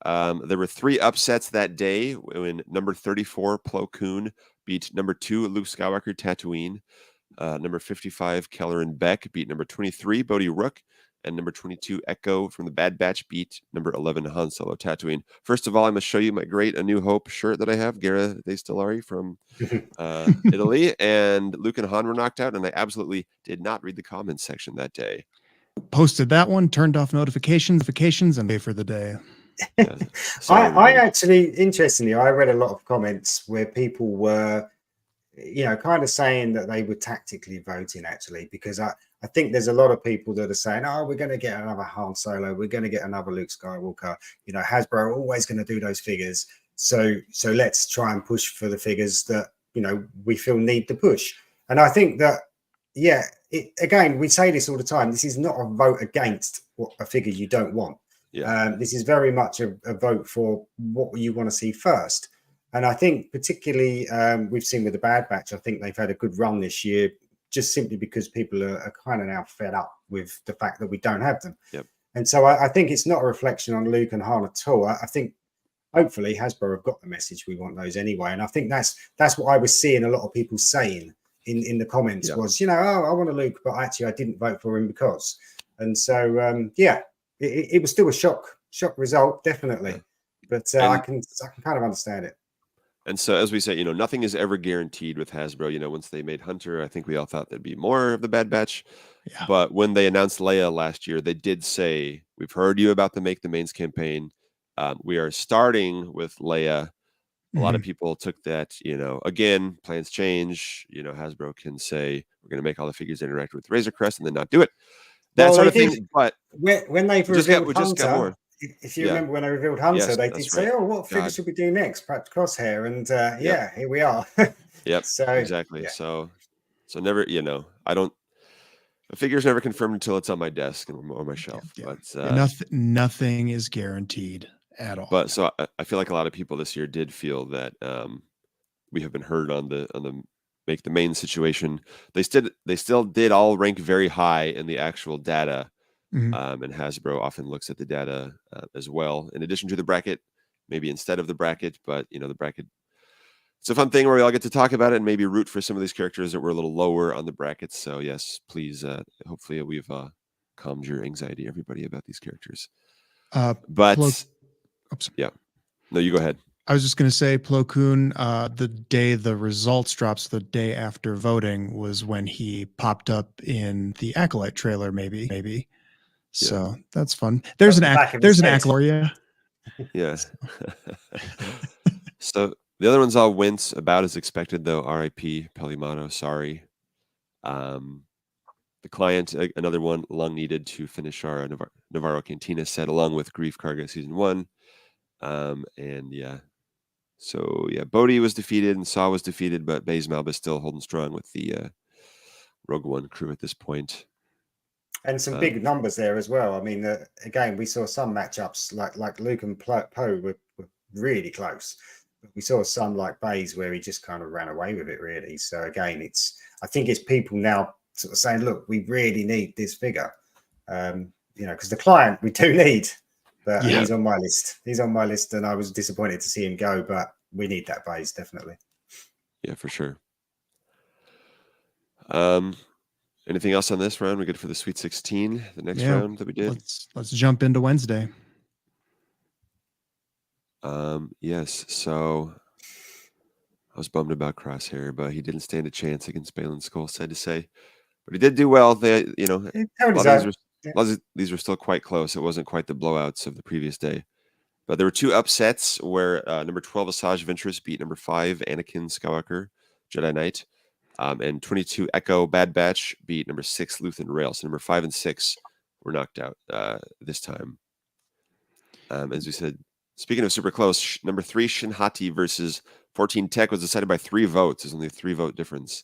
S2: There were 3 upsets that day when number 34 Plo Koon beat number 2 Luke Skywalker Tatooine. Number 55 Keller and Beck beat number 23 Bodhi Rook, and number 22 Echo from the Bad Batch beat number 11 Han Solo Tatooine. First of all, I must show you my great A New Hope shirt that I have, Guerra dei Stellari from Italy, and Luke and Han were knocked out, and I absolutely did not read the comments section that day.
S1: Posted that one, turned off notifications, and pay for the day.
S2: Yeah. Sorry,
S3: I actually, interestingly, I read a lot of comments where people were, kind of saying that they were tactically voting, actually, because I think there's a lot of people that are saying, oh, we're going to get another Han Solo, we're going to get another Luke Skywalker, Hasbro are always going to do those figures, so let's try and push for the figures that we feel need to push. And I think that, again, we say this all the time, this is not a vote against a figure you don't want. This is very much a vote for what you want to see first. And I think particularly we've seen with the Bad Batch, I think they've had a good run this year, just simply because people are kind of now fed up with the fact that we don't have them.
S2: Yep.
S3: And so I think it's not a reflection on Luke and Han at all. I think hopefully Hasbro have got the message, we want those anyway. And I think that's what I was seeing a lot of people saying in the comments was, oh, I want a Luke, but actually I didn't vote for him because. And so, it was still a shock result, definitely. But I can kind of understand it.
S2: And so, as we say, nothing is ever guaranteed with Hasbro. Once they made Hunter, I think we all thought there'd be more of the Bad Batch.
S1: Yeah.
S2: But when they announced Leia last year, they did say, we've heard you about the Make the Mains campaign. We are starting with Leia. A lot of people took that, again, plans change. Hasbro can say, we're going to make all the figures interact with Razor Crest and then not do it. That sort of thing. But
S3: when they
S2: we just got more.
S3: If you remember when I revealed Hunter, they did say, "Oh, what figure should we do next?" Perhaps Crosshair, and here we are.
S2: Yep.
S3: So
S2: exactly. Yeah. So never, I don't. A figure's never confirmed until it's on my desk or my shelf.
S1: Yeah.
S2: But
S1: nothing is guaranteed at all.
S2: But so I feel like a lot of people this year did feel that we have been heard on the Make the Main situation. They still did all rank very high in the actual data. And Hasbro often looks at the data as well, in addition to the bracket, maybe instead of the bracket. But the bracket, it's a fun thing where we all get to talk about it and maybe root for some of these characters that were a little lower on the brackets. So yes, please, hopefully we've calmed your anxiety, everybody, about these characters. Yeah, no, you go ahead.
S1: I was just going to say, Plo Koon, the day the results drops, the day after voting, was when he popped up in the Acolyte trailer, maybe. So that's fun. There's an Acolyte.
S2: Yes. So the other ones all went about as expected, though. R.I.P. Pelimato, sorry. The Client, another one long needed to finish our Navarro Cantina set, along with Grief Karga Season 1. So Bodhi was defeated and Saw was defeated, but Baze Malba still holding strong with the Rogue One crew at this point.
S3: And some big numbers there as well. I mean, again, we saw some matchups like Luke and Poe were really close. But we saw some like Baze where he just kind of ran away with it, really. So again, I think it's people now sort of saying, look, we really need this figure. Because the Client we do need, but he's on my list. He's on my list, and I was disappointed to see him go, but we need that Baze, definitely.
S2: Yeah, for sure. Anything else on this round? We're good for the Sweet 16, the next round that we did.
S1: Let's jump into Wednesday.
S2: Yes. So I was bummed about Crosshair, but he didn't stand a chance against Balin Skull, sad to say. But he did do well. These were still quite close. It wasn't quite the blowouts of the previous day. But there were 2 upsets where number 12 Asajj Ventress beat number 5 Anakin Skywalker Jedi Knight. And 22 Echo Bad Batch beat number 6 Luthen Rail. So number 5 and 6 were knocked out this time. As we said, Speaking of super close, number 3 Shinhati versus 14 Tech was decided by 3 votes. There's only a 3-vote difference.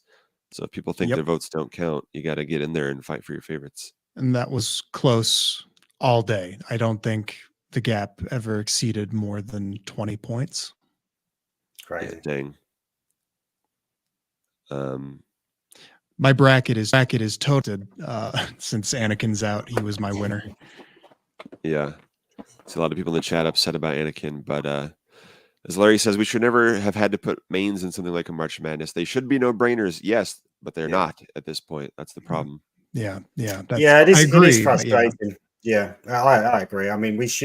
S2: So if people think
S1: Yep.
S2: their votes don't count, you got to get in there and fight for your favorites.
S1: And that was close all day. I don't think the gap ever exceeded more than 20 points.
S3: Crazy.
S2: Yeah, dang.
S1: My bracket is toted since Anakin's out. He was my winner.
S2: Yeah. So a lot of people in the chat upset about Anakin, but as Larry says, we should never have had to put mains in something like a March Madness. They should be no-brainers, yes, but they're not at this point. That's the problem.
S1: Yeah.
S3: It is,
S1: I agree,
S3: it is
S1: but yeah.
S3: frustrating. Yeah, I agree. I mean, these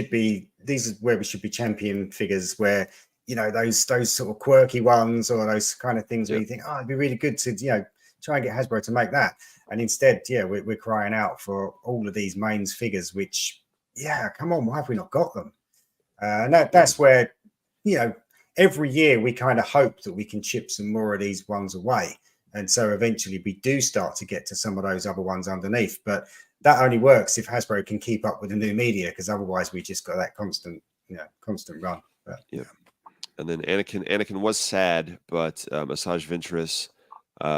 S3: is where we should be champion figures where, you know, those sort of quirky ones or those kind of things where you think, oh, it'd be really good to, you know, try and get Hasbro to make that. And instead, yeah, we're crying out for all of these mains figures, which, yeah, come on, why have we not got them? And that's where, you know, every year we kind of hope that we can chip some more of these ones away. And so eventually we do start to get to some of those other ones underneath. But that only works if Hasbro can keep up with the new media, because otherwise we just got that constant run. But,
S2: yeah. And then Anakin was sad, but Asajj Ventress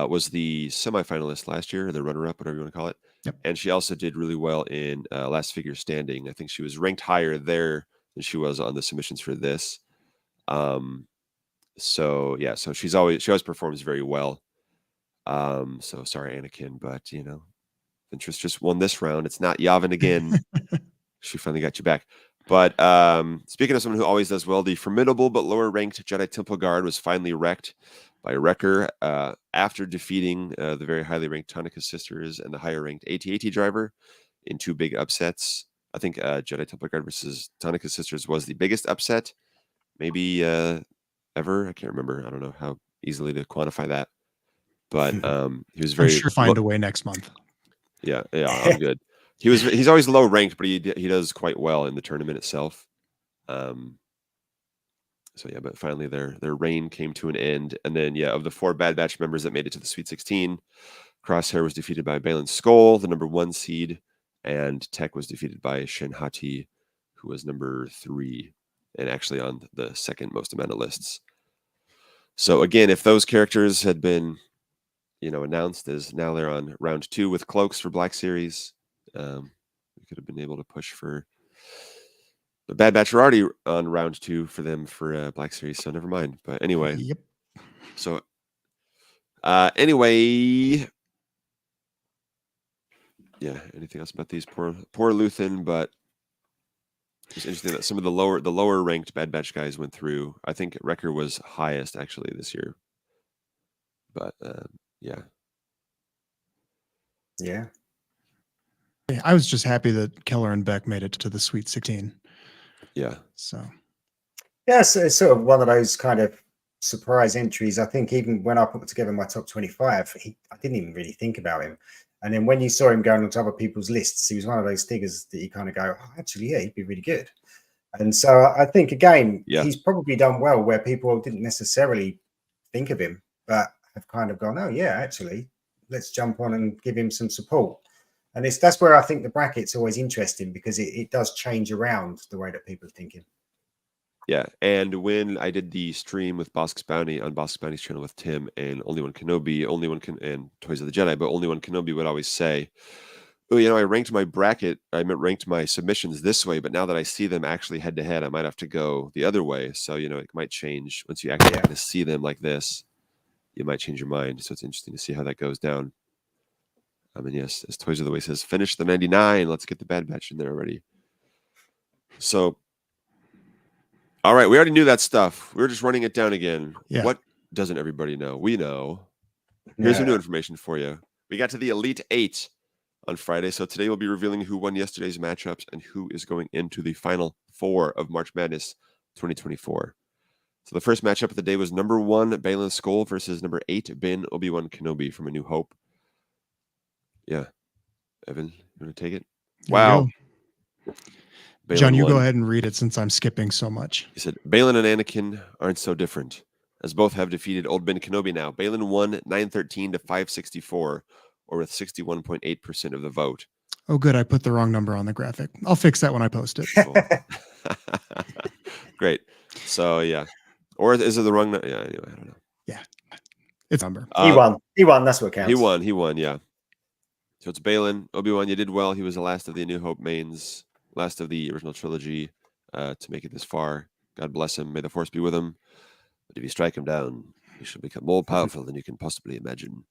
S2: was the semifinalist last year, or the runner-up, whatever you want to call it.
S1: Yep.
S2: And she also did really well in Last Figure Standing. I think she was ranked higher there than she was on the submissions for this. So yeah, so she always performs very well. So sorry, Anakin, but you know, Ventress just won this round. It's not Yavin again. She finally got you back. But speaking of someone who always does well, the formidable but lower ranked Jedi Temple Guard was finally wrecked by Wrecker after defeating the very highly ranked Tonica Sisters and the higher ranked AT-AT driver in 2 big upsets. I think Jedi Temple Guard versus Tonica Sisters was the biggest upset, maybe ever. I can't remember. I don't know how easily to quantify that. But he was very.
S1: I'm sure find a way next month.
S2: Yeah, I'm good. He's always low ranked, but he does quite well in the tournament itself. So yeah, but finally their reign came to an end, and then yeah, of the 4 Bad Batch members that made it to the Sweet 16, Crosshair was defeated by Balin Skoll, the number 1 seed, and Tech was defeated by Shinhati, who was number 3, and actually on the second most amount of lists. So again, if those characters had been, you know, announced as now they're on round 2 with cloaks for Black Series, we could have been able to push for the Bad Batch. Are already on round 2 for them for Black Series, so never mind. But anyway,
S1: Yep.
S2: So anyway, yeah. Anything else about these poor Luthen? But it's interesting that some of the lower ranked Bad Batch guys went through. I think Wrecker was highest actually this year. But yeah.
S1: I was just happy that Keller and Beck made it to the Sweet 16.
S2: Yeah.
S1: So.
S3: Yeah, so it's sort of one of those kind of surprise entries. I think even when I put together my top 25, I didn't even really think about him. And then when you saw him going onto other people's lists, he was one of those figures that you kind of go, oh, actually, yeah, he'd be really good. And so I think, again, he's probably done well where people didn't necessarily think of him, but have kind of gone, oh, yeah, actually, let's jump on and give him some support. And that's where I think the bracket's always interesting, because it does change around the way that people are thinking.
S2: Yeah, and when I did the stream with Bosk's Bounty on Bosk's Bounty's channel with Tim and Only One Kenobi, and Toys of the Jedi, but Only One Kenobi would always say, oh, you know, I ranked my bracket, ranked my submissions this way, but now that I see them actually head to head, I might have to go the other way. So, you know, it might change once you actually kind of see them like this. You might change your mind. So it's interesting to see how that goes down. I mean, yes, as Toys of the Way says, finish the 99. Let's get the Bad Batch in there already. So, all right, we already knew that stuff. We were just running it down again.
S1: Yeah.
S2: What doesn't everybody know? We know. Here's some new information for you. We got to the Elite 8 on Friday. So today we'll be revealing who won yesterday's matchups and who is going into the Final 4 of March Madness 2024. So the first matchup of the day was number 1, Balin Skoll versus number 8, Ben Obi-Wan Kenobi from A New Hope. Yeah. Evan, you want to take it? Wow.
S1: John, you go ahead and read it since I'm skipping so much.
S2: He said, Balin and Anakin aren't so different, as both have defeated old Ben Kenobi now. Balin won 913 to 564, or with 61.8% of the vote.
S1: Oh, good. I put the wrong number on the graphic. I'll fix that when I post it.
S2: Cool. Great. So yeah, or is it the wrong? Yeah. Anyway, I don't know.
S1: Yeah, it's a number.
S3: He won. He won. That's what counts.
S2: He won. Yeah. So it's Balin. Obi-Wan, you did well. He was the last of the New Hope mains, last of the original trilogy to make it this far. God bless him. May the Force be with him. But if you strike him down, he shall become more powerful than you can possibly imagine.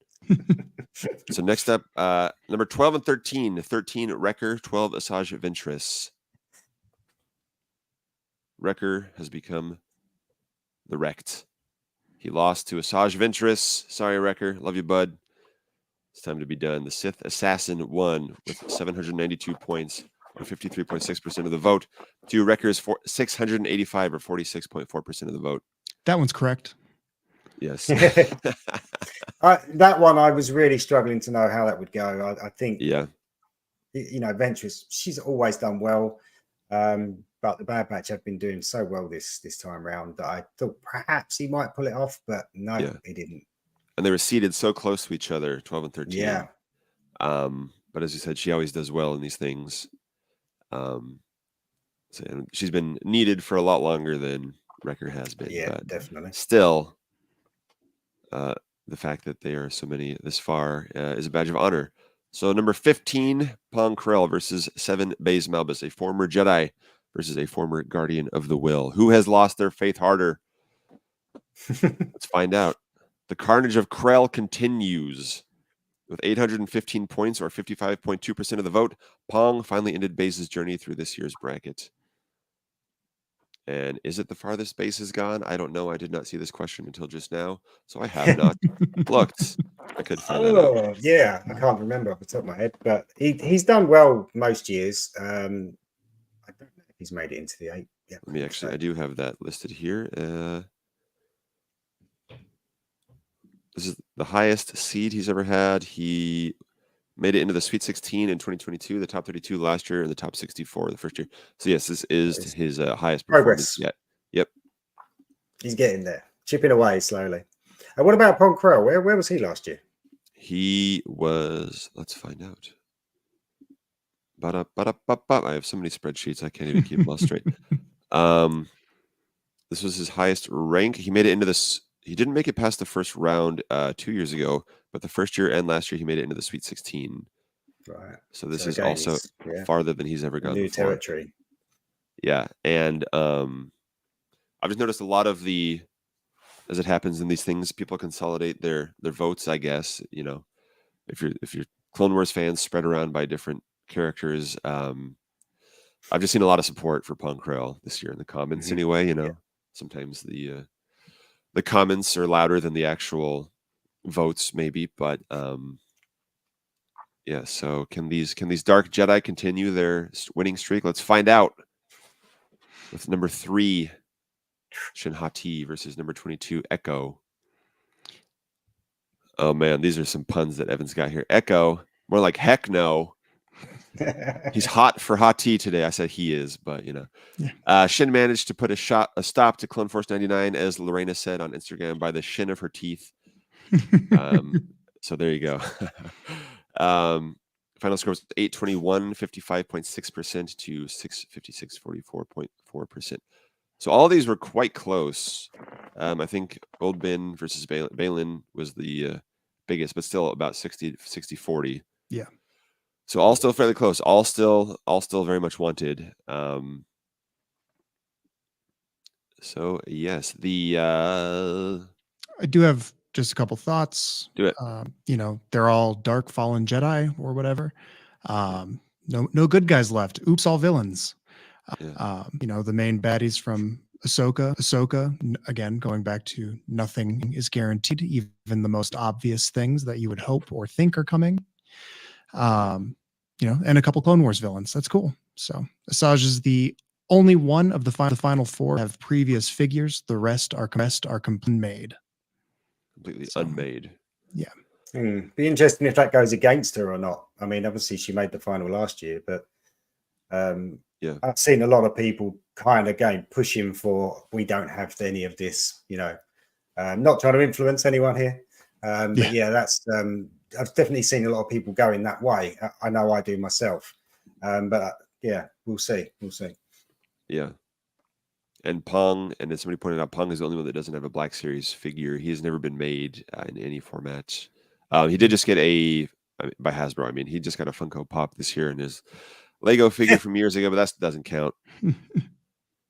S2: So next up, number 12 and 13. 13, Wrecker. 12, Asajj Ventress. Wrecker has become the Wrecked. He lost to Asajj Ventress. Sorry, Wrecker. Love you, bud. It's time to be done. The Sith Assassin won with 792 points, or 53.6% of the vote, to Wrecker's 685, or 46.4% of the vote.
S1: That one's correct.
S2: Yes.
S3: That one, I was really struggling to know how that would go. I think,
S2: Yeah.
S3: you know, Ventress, she's always done well. But the Bad Batch have been doing so well this time round that I thought perhaps he might pull it off, but no, he didn't.
S2: And they were seated so close to each other, 12 and 13.
S3: Yeah.
S2: But as you said, she always does well in these things. So she's been needed for a lot longer than Wrecker has been.
S3: Yeah,
S2: but
S3: definitely.
S2: Still, the fact that they are so many this far is a badge of honor. So number 15, Pong Krell versus 7, Baze Malbus, a former Jedi versus a former Guardian of the Will. Who has lost their faith harder? Let's find out. The carnage of Krell continues. With 815 points, or 55.2% of the vote, Pong finally ended Baze's journey through this year's bracket. And is it the farthest Baze has gone? I don't know. I did not see this question until just now, so I have not looked. I could find that out.
S3: Yeah, I can't remember off the top of my head, but he's done well most years. I don't know if he's made it into the 8. Yeah,
S2: Let me actually, I do have that listed here. This is the highest seed he's ever had. He made it into the Sweet 16 in 2022, the top 32 last year, and the top 64 the first year. So yes, this is his highest performance yet. Yep.
S3: He's getting there, chipping away slowly. And what about Pong Krell? Where was he last year?
S2: He was, let's find out. I have so many spreadsheets, I can't even keep them all straight. This was his highest rank. He made it into this. He didn't make it past the first round 2 years ago, but the first year and last year he made it into the Sweet 16.
S3: Right.
S2: So this is also farther than he's ever gone
S3: new
S2: before.
S3: Territory.
S2: Yeah, and I've just noticed a lot of the, as it happens in these things, people consolidate their votes. I guess, you know, if you're Clone Wars fans spread around by different characters, I've just seen a lot of support for Pong Krell this year in the comments. Anyway, you know, sometimes the comments are louder than the actual votes, maybe, but yeah. So can these Dark Jedi continue their winning streak? Let's find out. With number 3, Shin Hati versus number 22, Echo. Oh man, these are some puns that Evan's got here. Echo, more like heck no. He's hot for Hati today. I said he is, but you know. Yeah. Shin managed to put a stop to Clone Force 99, as Lorena said on Instagram, by the shin of her teeth. So there you go. Final score was 821, 55.6% to 656, 44.4%. So all these were quite close. I think Old Bin versus Balin was the biggest, but still about 60-40.
S1: Yeah.
S2: So all still fairly close. All still very much wanted. So yes,
S1: I do have just a couple thoughts.
S2: Do it.
S1: You know, they're all dark fallen Jedi or whatever. No good guys left. Oops, all villains. You know, the main baddies from Ahsoka, again, going back to nothing is guaranteed, even the most obvious things that you would hope or think are coming. You know, and a couple Clone Wars villains. That's cool. So Asajj is the only one of the final 4 have previous figures. The rest are completely made.
S2: Completely unmade.
S1: Yeah.
S3: Be interesting if that goes against her or not. I mean, obviously she made the final last year, but
S2: yeah,
S3: I've seen a lot of people kind of pushing for, we don't have any of this, you know. Not trying to influence anyone here. But yeah, that's I've definitely seen a lot of people going that way. I know I do myself. But yeah, we'll see.
S2: Yeah. And Pong, and as somebody pointed out, Pong is the only one that doesn't have a Black Series figure. He has never been made in any format. He did just get by Hasbro. I mean, he just got a Funko Pop this year in his Lego figure from years ago, but that doesn't count.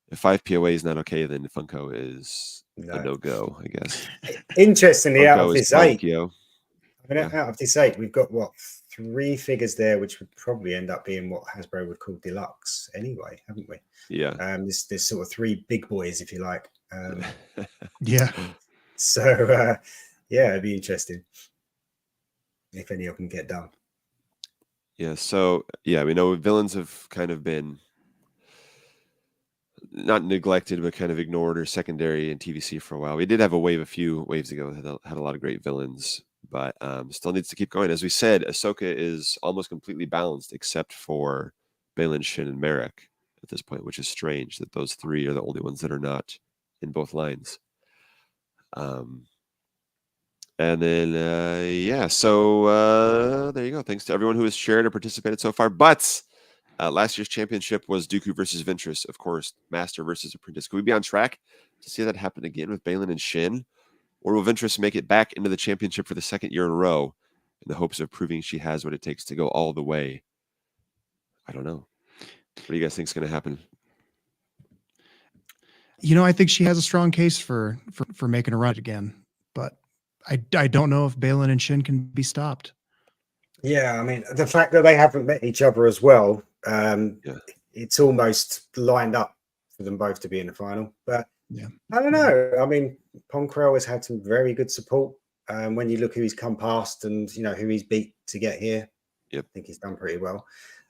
S2: If 5 POA is not okay, then Funko is a no-go, I guess.
S3: Interestingly, out of this 8,
S2: PO.
S3: I mean, out of this 8, we've got, what, 3 figures there, which would probably end up being what Hasbro would call deluxe anyway, haven't we?
S2: Yeah.
S3: There's sort of 3 big boys, if you like.
S1: Yeah.
S3: So, yeah, it'd be interesting if any of them get done.
S2: Yeah, so, yeah, we know villains have kind of been not neglected, but kind of ignored or secondary in TVC for a while. We did have a few waves ago that had a lot of great villains, but still needs to keep going. As we said, Ahsoka is almost completely balanced except for Baylan, Shin, and Merrick at this point, which is strange that those 3 are the only ones that are not in both lines. And then, yeah, so there you go. Thanks to everyone who has shared or participated so far. But last year's championship was Dooku versus Ventress, of course, Master versus Apprentice. Could we be on track to see that happen again with Baylan and Shin? Or will Ventress make it back into the championship for the 2nd year in a row in the hopes of proving she has what it takes to go all the way? I don't know. What do you guys think is going to happen?
S1: You know, I think she has a strong case for making a run again, but I don't know if Baylan and Shin can be stopped.
S3: Yeah, I mean, the fact that they haven't met each other as well, it's almost lined up for them both to be in the final. But
S1: yeah,
S3: I don't know. I mean, Ponkrell has had some very good support. When you look who he's come past and, you know, who he's beat to get here, I think he's done pretty well.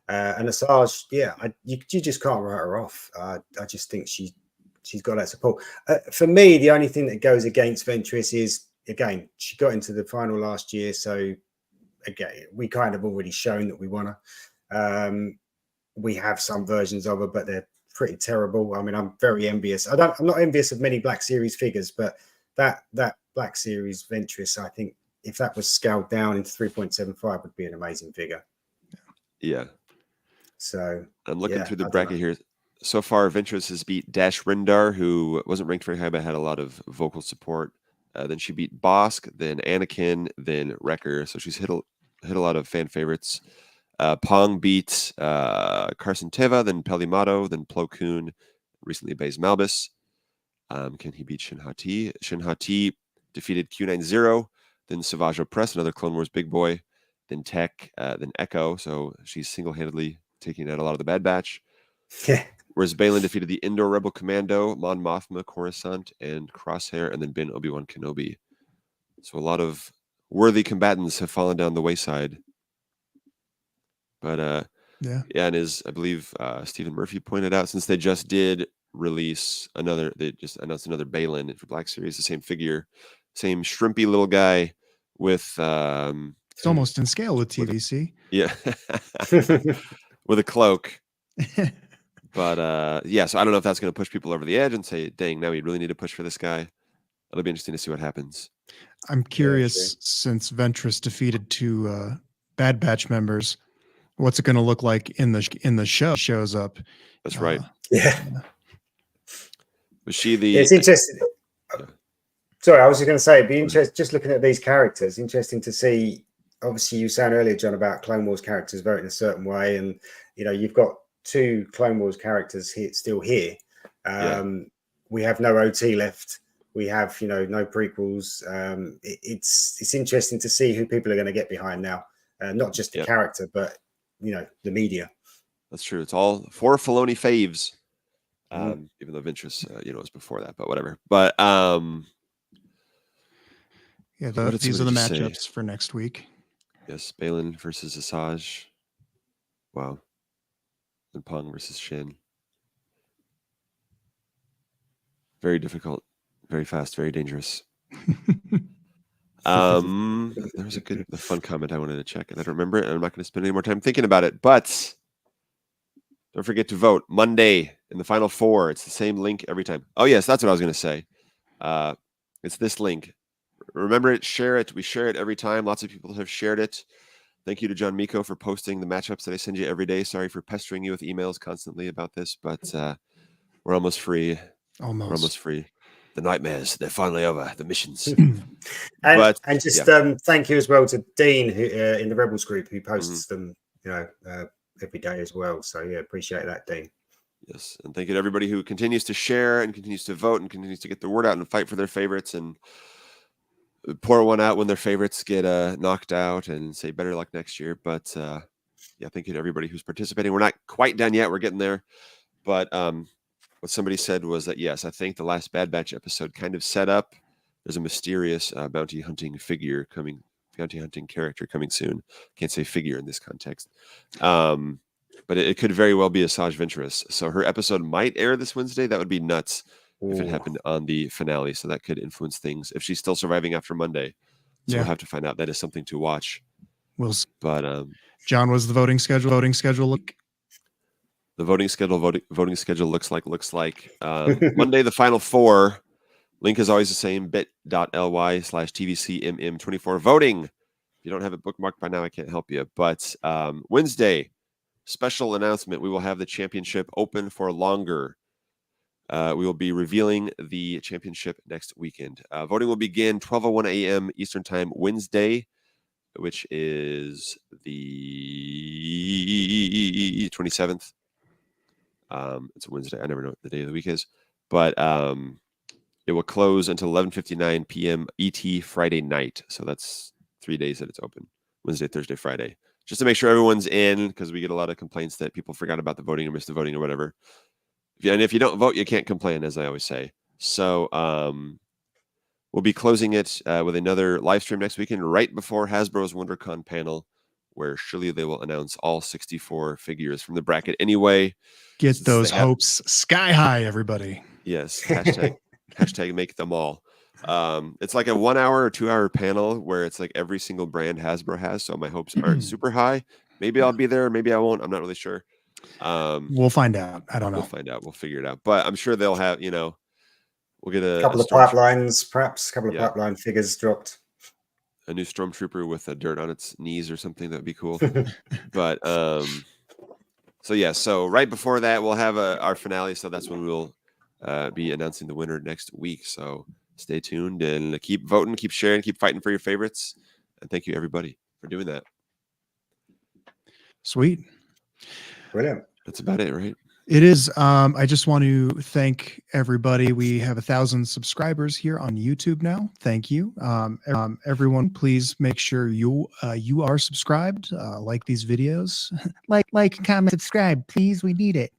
S3: And Asajj, yeah, you just can't write her off. I just think she's got that support. For me, the only thing that goes against Ventress is, again, she got into the final last year, so again, we kind of already shown that we want her. We have some versions of her, but they're pretty terrible. I mean, I'm very envious. I'm not envious of many Black Series figures, but that Black Series Ventress, I think if that was scaled down into 3.75 would be an amazing figure.
S2: Yeah.
S3: So
S2: I'm looking through the bracket here. So far, Ventress has beat Dash Rindar, who wasn't ranked very high, but had a lot of vocal support. Then she beat Bosk, then Anakin, then Wrecker. So she's hit a lot of fan favorites. Pong beat Carson Teva, then Pelimato, then Plo Koon, recently Baze Malbus. Can he beat Shin Hati? Shin Hati defeated Q90, then Savage Opress, another Clone Wars big boy, then Tech, then Echo. So she's single-handedly taking out a lot of the Bad Batch.
S3: Yeah.
S2: Whereas Baylan defeated the Indoor Rebel Commando, Mon Mothma, Coruscant, and Crosshair, and then Ben Obi-Wan Kenobi. So a lot of worthy combatants have fallen down the wayside. But yeah, and as I believe Stephen Murphy pointed out, since they just did release they just announced another Baylan for Black Series, the same figure, same shrimpy little guy with
S1: it's almost in scale with TVC.
S2: With a cloak. But yeah, so I don't know if that's going to push people over the edge and say, dang, now we really need to push for this guy. It'll be interesting to see what happens.
S1: I'm curious, since Ventress defeated 2 Bad Batch members, what's it going to look like in the show shows up?
S2: That's right.
S3: Yeah.
S2: Was she the...
S3: It's interesting. Sorry, I was just going to say, it'd be interesting, just looking at these characters, interesting to see. Obviously, you were saying earlier, John, about Clone Wars characters voting a certain way. And, you know, you've got 2 Clone Wars characters still here. We have no OT left. We have, you know, no prequels. It's interesting to see who people are going to get behind now. Not just the character, but, you know, the media.
S2: That's true. It's all 4 Filoni faves. Even though Ventress, you know, was before that, but whatever. But
S1: yeah, these are the matchups for next week.
S2: Yes, Baylan versus Asajj. Wow. And Pong versus Shin. Very difficult, very fast, very dangerous. There was a fun comment I wanted to check, and I don't remember it, and I'm not going to spend any more time thinking about it. But don't forget to vote Monday in the Final Four. It's the same link every time. Oh, yes, that's what I was going to say. It's this link. Remember it, share it. We share it every time. Lots of people have shared it. Thank you to John Miko for posting the matchups that I send you every day. Sorry for pestering you with emails constantly about this, but we're almost free. We're almost free. The nightmares, they're finally over. The missions.
S3: and just
S2: yeah.
S3: Thank you as well to Dean, who in the Rebels group, who posts them, every day as well. So yeah, appreciate that, Dean.
S2: Yes, and thank you to everybody who continues to share and continues to vote and continues to get the word out and fight for their favorites and pour one out when their favorites get knocked out and say better luck next year. But yeah, thank you to everybody who's participating. We're not quite done yet. We're getting there. But what somebody said was that, yes, I think the last Bad Batch episode kind of set up. There's a mysterious bounty hunting character coming soon. Can't say figure in this context. But it could very well be Asajj Ventress. So her episode might air this Wednesday. That would be nuts if it happened on the finale. So that could influence things if she's still surviving after Monday. So we'll have to find out. That is something to watch. But
S1: John, was the voting schedule look?
S2: The voting schedule looks like Monday, the final four. Link is always the same, bit.ly/TVCMM24 voting. If you don't have it bookmarked by now, I can't help you. But Wednesday, special announcement. We will have the championship open for longer. We will be revealing the championship next weekend. Voting will begin 12:01 a.m. Eastern Time Wednesday, which is the 27th. It's a Wednesday. I never know what the day of the week is. But it will close until 11:59 p.m. ET Friday night. So that's 3 days that it's open. Wednesday, Thursday, Friday. Just to make sure everyone's in, because we get a lot of complaints that people forgot about the voting or missed the voting or whatever. And if you don't vote, you can't complain, as I always say. So we'll be closing it with another live stream next weekend, right before Hasbro's WonderCon panel, where surely they will announce all 64 figures from the bracket anyway.
S1: Get those hopes sky high, everybody.
S2: Yes. Hashtag make them all. It's like a 1 hour or 2 hour panel where it's like every single brand Hasbro has. So my hopes aren't super high. Maybe I'll be there. Maybe I won't. I'm not really sure.
S1: We'll find out. I don't know.
S2: We'll find out. We'll figure it out. But I'm sure they'll have, we'll get a
S3: couple of pipelines, perhaps a couple of pipeline figures dropped.
S2: A new stormtrooper with a dirt on its knees or something. That'd be cool. But so right before that, we'll have our finale. So that's when we'll be announcing the winner next week. So stay tuned and keep voting, keep sharing, keep fighting for your favorites. And thank you, everybody, for doing that.
S1: Sweet.
S3: Brilliant.
S2: That's about it, right?
S1: It is. I just want to thank everybody. We have 1,000 subscribers here on YouTube now. Thank you. Everyone, please make sure you are subscribed. Like these videos. like, comment, subscribe, please. We need it.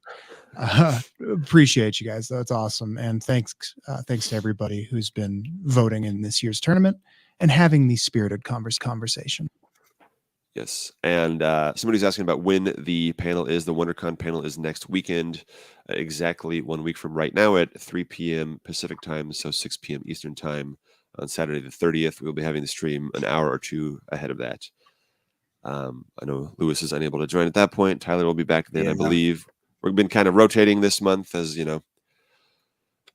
S1: Appreciate you guys. That's awesome. And thanks to everybody who's been voting in this year's tournament and having these spirited conversation.
S2: Yes. And somebody's asking about when the panel is. The WonderCon panel is next weekend, exactly 1 week from right now at 3 p.m. Pacific time, so 6 p.m. Eastern time on Saturday the 30th. We'll be having the stream an hour or two ahead of that. I know Lewis is unable to join at that point. Tyler will be back then, I believe. We've been kind of rotating this month as,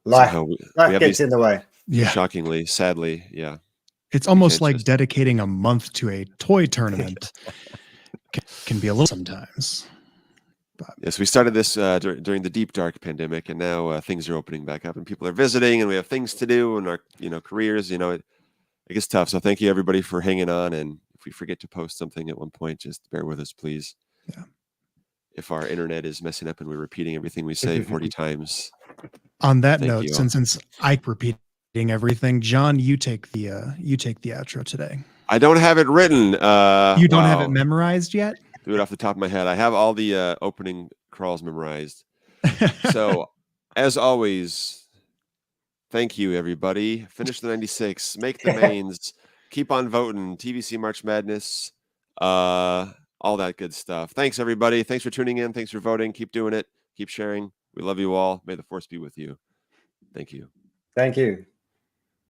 S3: life gets in the way.
S1: Yeah.
S2: Shockingly, sadly, yeah.
S1: It's almost like dedicating a month to a toy tournament can be a little sometimes. But.
S2: Yes, we started this during the deep, dark pandemic, and now things are opening back up, and people are visiting, and we have things to do, and our careers. It gets tough. So thank you, everybody, for hanging on. And if we forget to post something at one point, just bear with us, please.
S1: Yeah.
S2: If our internet is messing up and we're repeating everything we say 40 times.
S1: On that note, since I repeat everything, John, you take the outro today.
S2: I don't have it written.
S1: You don't have it memorized yet?
S2: Do it off the top of my head. I have all the opening crawls memorized. So, as always, thank you, everybody. Finish the 96. Make the mains. Keep on voting. TVC March Madness. All that good stuff. Thanks, everybody. Thanks for tuning in. Thanks for voting. Keep doing it. Keep sharing. We love you all. May the force be with you. Thank you.
S3: Thank you.